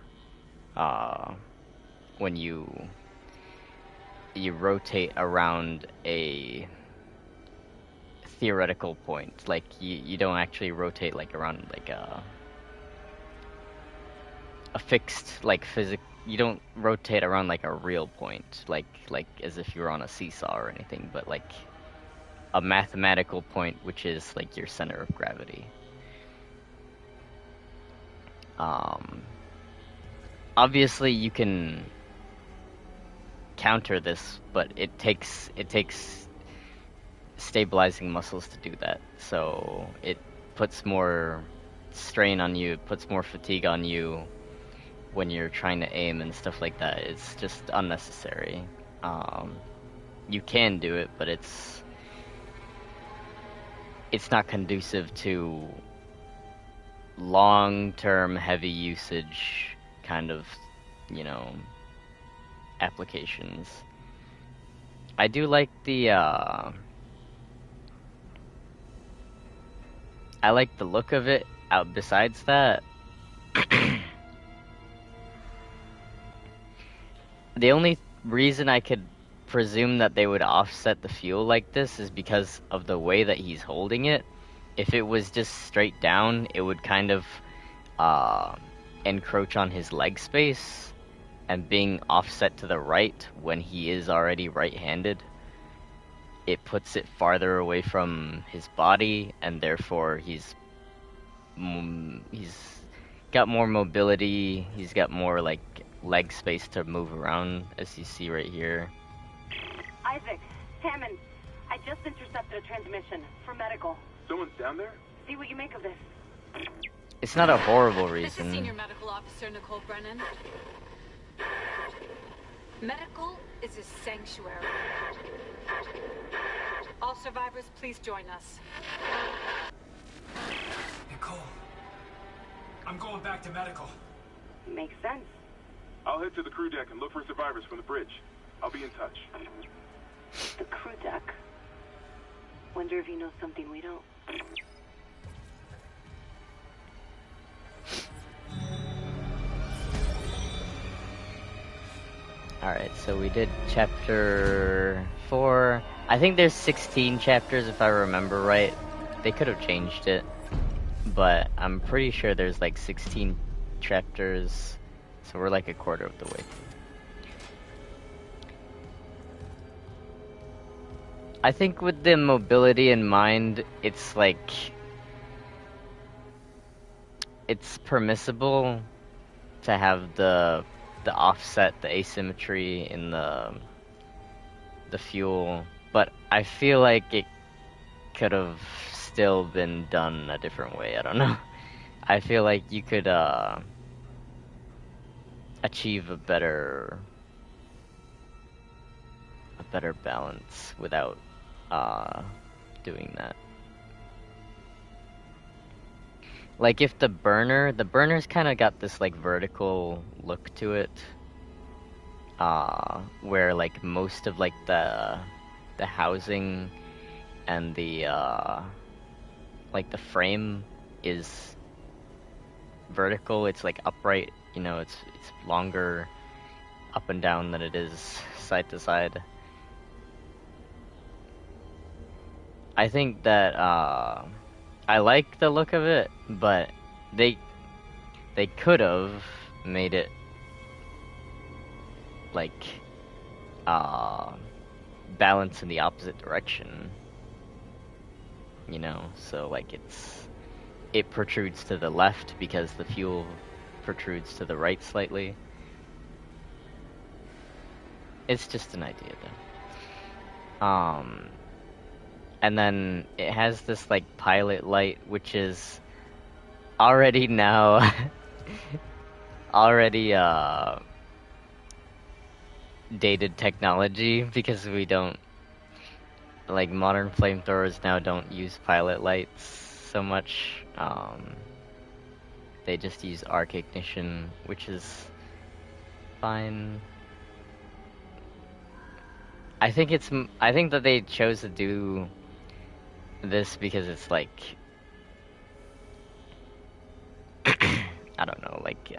When you rotate around a theoretical point, like you don't actually rotate like around like a fixed like you don't rotate around like a real point, like as if you're on a seesaw or anything, but like a mathematical point, which is like your center of gravity. Obviously you can counter this, but it takes stabilizing muscles to do that, so it puts more strain on you, it puts more fatigue on you when you're trying to aim and stuff like that. It's just unnecessary. You can do it, but it's not conducive to long-term heavy usage kind of, applications. I do like the I like the look of it. Besides that, the only reason I could presume that they would offset the fuel like this is because of the way that he's holding it. If it was just straight down, it would kind of encroach on his leg space, and being offset to the right when he is already right-handed, it puts it farther away from his body, and therefore he's got more mobility, he's got more like leg space to move around, as you see right here. Isaac, Hammond, I just intercepted a transmission for medical. Someone's down there? See what you make of this. It's not a horrible This is reason. Senior Medical Officer Nicole Brennan. Medical is a sanctuary. All survivors, please join us. Nicole, I'm going back to medical. Makes sense. I'll head to the crew deck and look for survivors from the bridge. I'll be in touch. The crew deck. Wonder if he knows something we don't. Alright, so we did chapter 4. I think there's 16 chapters if I remember right. They could have changed it. But I'm pretty sure there's like 16 chapters. So we're like a quarter of the way through. I think with the mobility in mind, it's like... it's permissible to have the offset, the asymmetry in the fuel, but I feel like it could have still been done a different way. I don't know. I feel like you could achieve a better balance without doing that. Like if the burner's kind of got this like vertical look to it, where like most of like the housing and the like the frame is vertical. It's like upright, you know. It's longer up and down than it is side to side. I think that I like the look of it, but they could have made it like balance in the opposite direction, you know, so like it protrudes to the left because the fuel protrudes to the right slightly. It's just an idea though. And then it has this like pilot light, which is already now dated technology, because we don't, like, modern flamethrowers now don't use pilot lights so much. They just use arc ignition, which is fine. I think that they chose to do this because it's like I don't know, like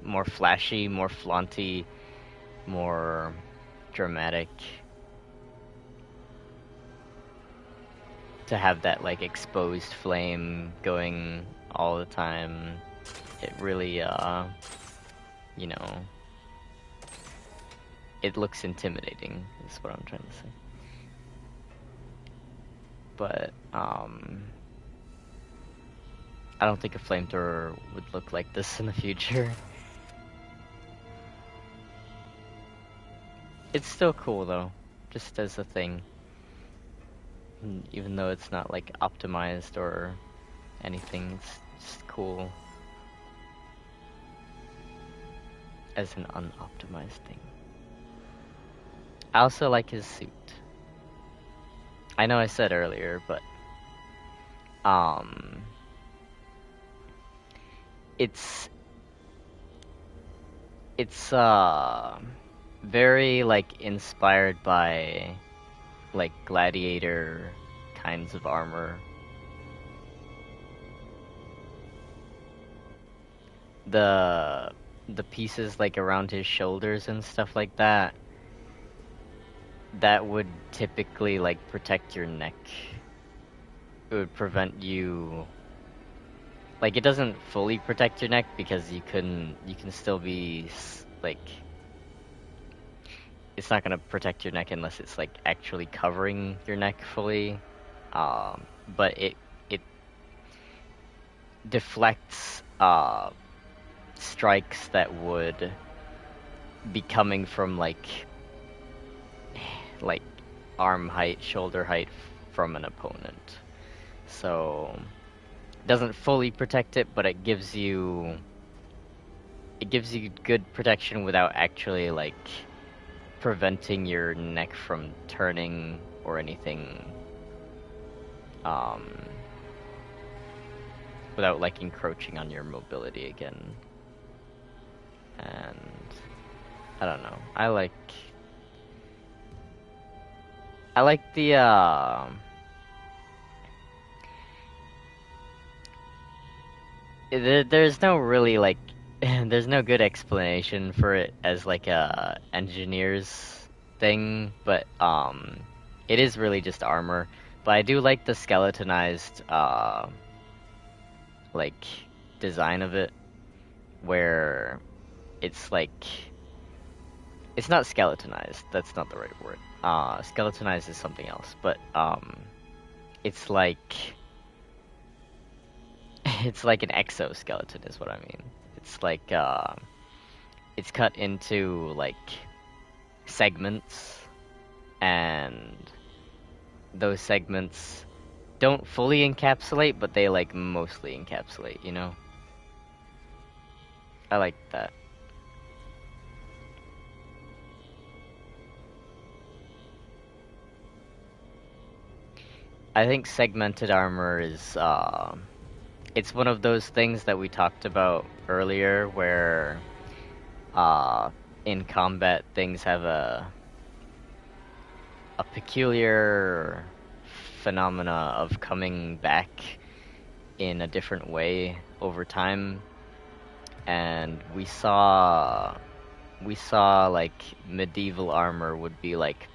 more flashy, more flaunty, more dramatic, to have that like exposed flame going all the time. It really you know, it looks intimidating is what I'm trying to say. But I don't think a flamethrower would look like this in the future. It's still cool though, just as a thing. Even though it's not like optimized or anything, it's just cool as an unoptimized thing. I also like his suit. I know I said earlier, but it's very like inspired by like gladiator kinds of armor. The pieces like around his shoulders and stuff like that, that would typically like protect your neck. It would prevent you, like, it doesn't fully protect your neck because you can still be like, it's not gonna protect your neck unless it's like actually covering your neck fully. But it deflects strikes that would be coming from like arm height, shoulder height from an opponent. So it doesn't fully protect it, but it gives you good protection without actually like preventing your neck from turning or anything. Without like encroaching on your mobility again. And I don't know. I like the there's no really like there's no good explanation for it as like a engineer's thing, but it is really just armor. But I do like the skeletonized like design of it, where it's like it's not skeletonized. That's not the right word. Skeletonized is something else, but it's like it's like an exoskeleton is what I mean. It's like it's cut into like segments, and those segments don't fully encapsulate, but they like mostly encapsulate, you know? I like that. I think segmented armor is it's one of those things that we talked about earlier where in combat things have a peculiar phenomena of coming back in a different way over time, and we saw like medieval armor would be like,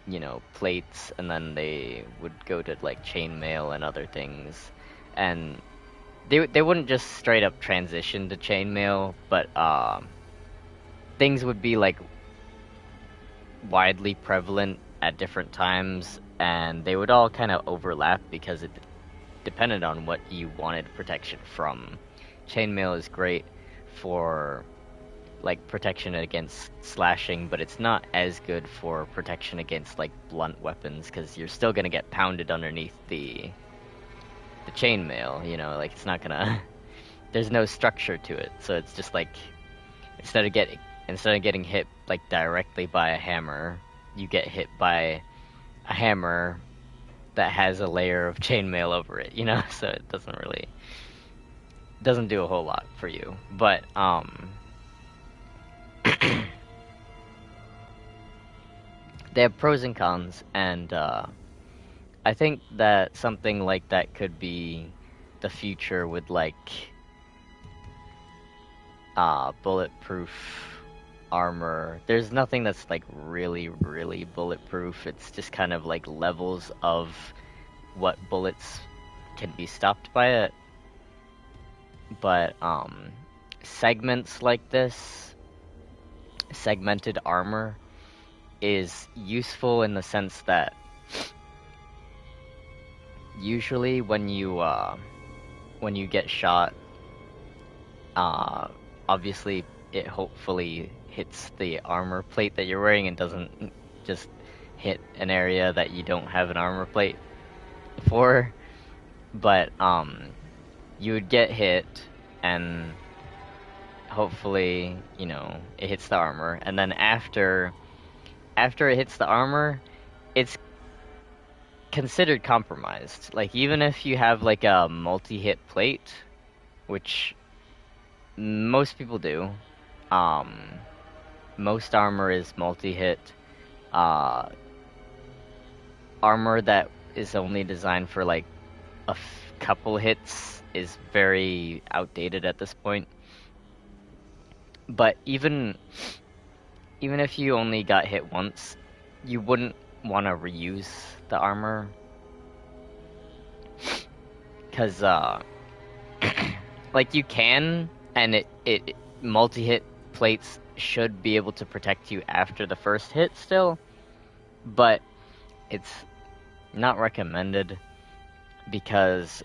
you know, plates, and then they would go to like chainmail and other things, and they wouldn't just straight up transition to chainmail, but things would be like widely prevalent at different times, and they would all kind of overlap because it depended on what you wanted protection from. Chainmail is great for like protection against slashing, but it's not as good for protection against like blunt weapons, because you're still gonna get pounded underneath the chainmail, you know, like it's not gonna there's no structure to it, so it's just like instead of getting hit like directly by a hammer, you get hit by a hammer that has a layer of chainmail over it, you know, so it doesn't do a whole lot for you. But they have pros and cons, and I think that something like that could be the future with like bulletproof armor. There's nothing that's like really bulletproof. It's just kind of like levels of what bullets can be stopped by it. But segments like this, segmented armor, is useful in the sense that usually when you get shot, obviously it hopefully hits the armor plate that you're wearing and doesn't just hit an area that you don't have an armor plate for. But you would get hit, and hopefully, you know, it hits the armor, and then after it hits the armor, it's considered compromised. Like, even if you have like a multi-hit plate, which most people do, most armor is multi-hit. Armor that is only designed for like a couple hits is very outdated at this point. But even if you only got hit once, you wouldn't want to reuse the armor, because like you can, and it multi-hit plates should be able to protect you after the first hit still, but it's not recommended, because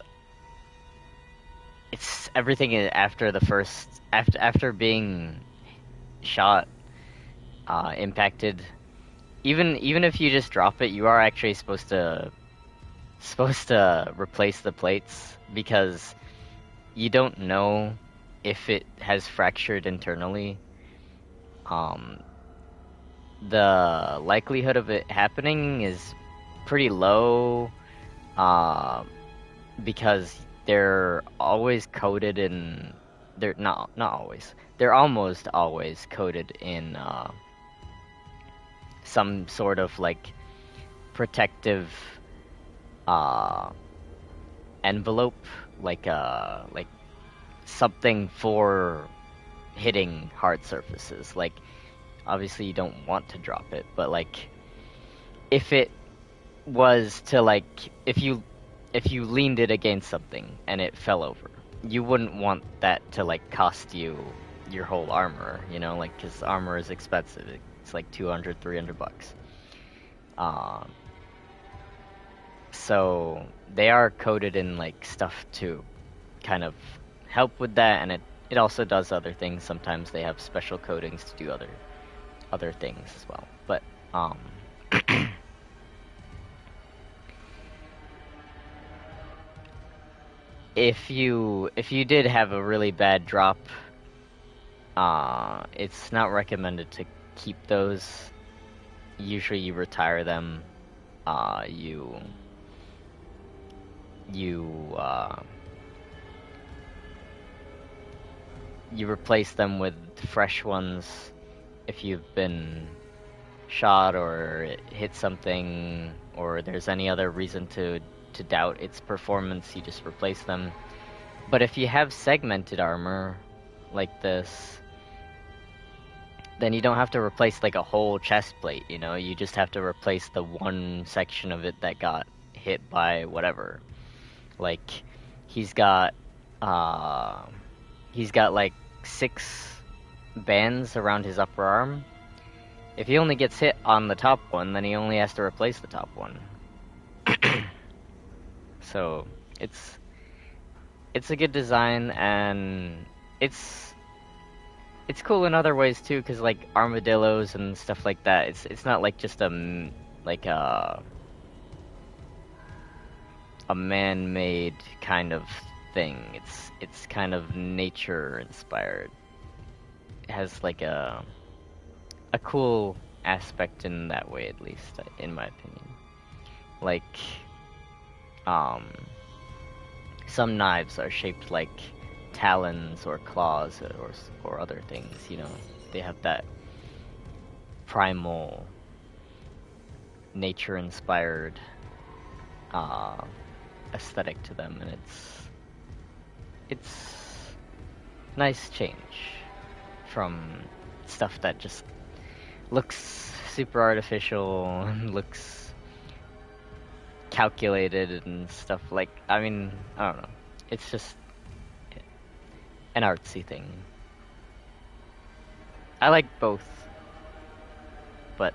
it's everything after the first, after being shot, impacted, even if you just drop it, you are actually supposed to replace the plates, because you don't know if it has fractured internally. The likelihood of it happening is pretty low, because they're always coated in, they're not always, they're almost always coated in some sort of like protective envelope, like something for hitting hard surfaces. Like, obviously you don't want to drop it, but like, if it was to like, if you leaned it against something and it fell over, you wouldn't want that to like cost you your whole armor, you know, like, because armor is expensive. It's like 200, 300 bucks. So they are coated in like stuff to kind of help with that, and it also does other things. Sometimes they have special coatings to do other things as well. But if you did have a really bad drop, it's not recommended to keep those. Usually you retire them. You replace them with fresh ones. If you've been shot or hit something, or there's any other reason to doubt its performance, you just replace them. But if you have segmented armor like this, then you don't have to replace like a whole chest plate, you know? You just have to replace the one section of it that got hit by whatever. Like, he's got like 6 bands around his upper arm. If he only gets hit on the top one, then he only has to replace the top one. So it's a good design, and it's cool in other ways too, because like armadillos and stuff like that, it's not like just a man-made kind of thing. It's kind of nature inspired. It has like a cool aspect in that way, at least in my opinion. Like, some knives are shaped like talons or claws or other things, you know. They have that primal, nature-inspired aesthetic to them, and it's nice change from stuff that just looks super artificial and looks calculated and stuff. Like, I mean, I don't know. It's just an artsy thing. I like both, but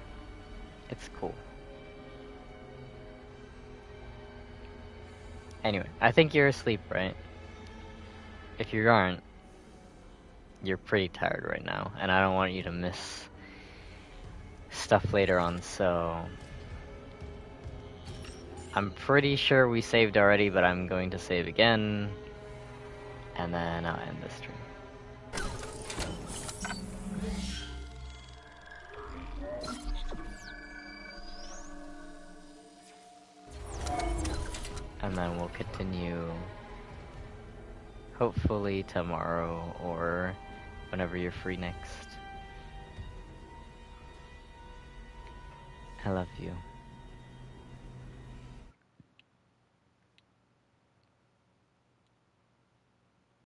it's cool. Anyway, I think you're asleep, right? If you aren't, you're pretty tired right now, and I don't want you to miss stuff later on, so I'm pretty sure we saved already, but I'm going to save again, and then I'll end the stream. And then we'll continue hopefully tomorrow or whenever you're free next. I love you.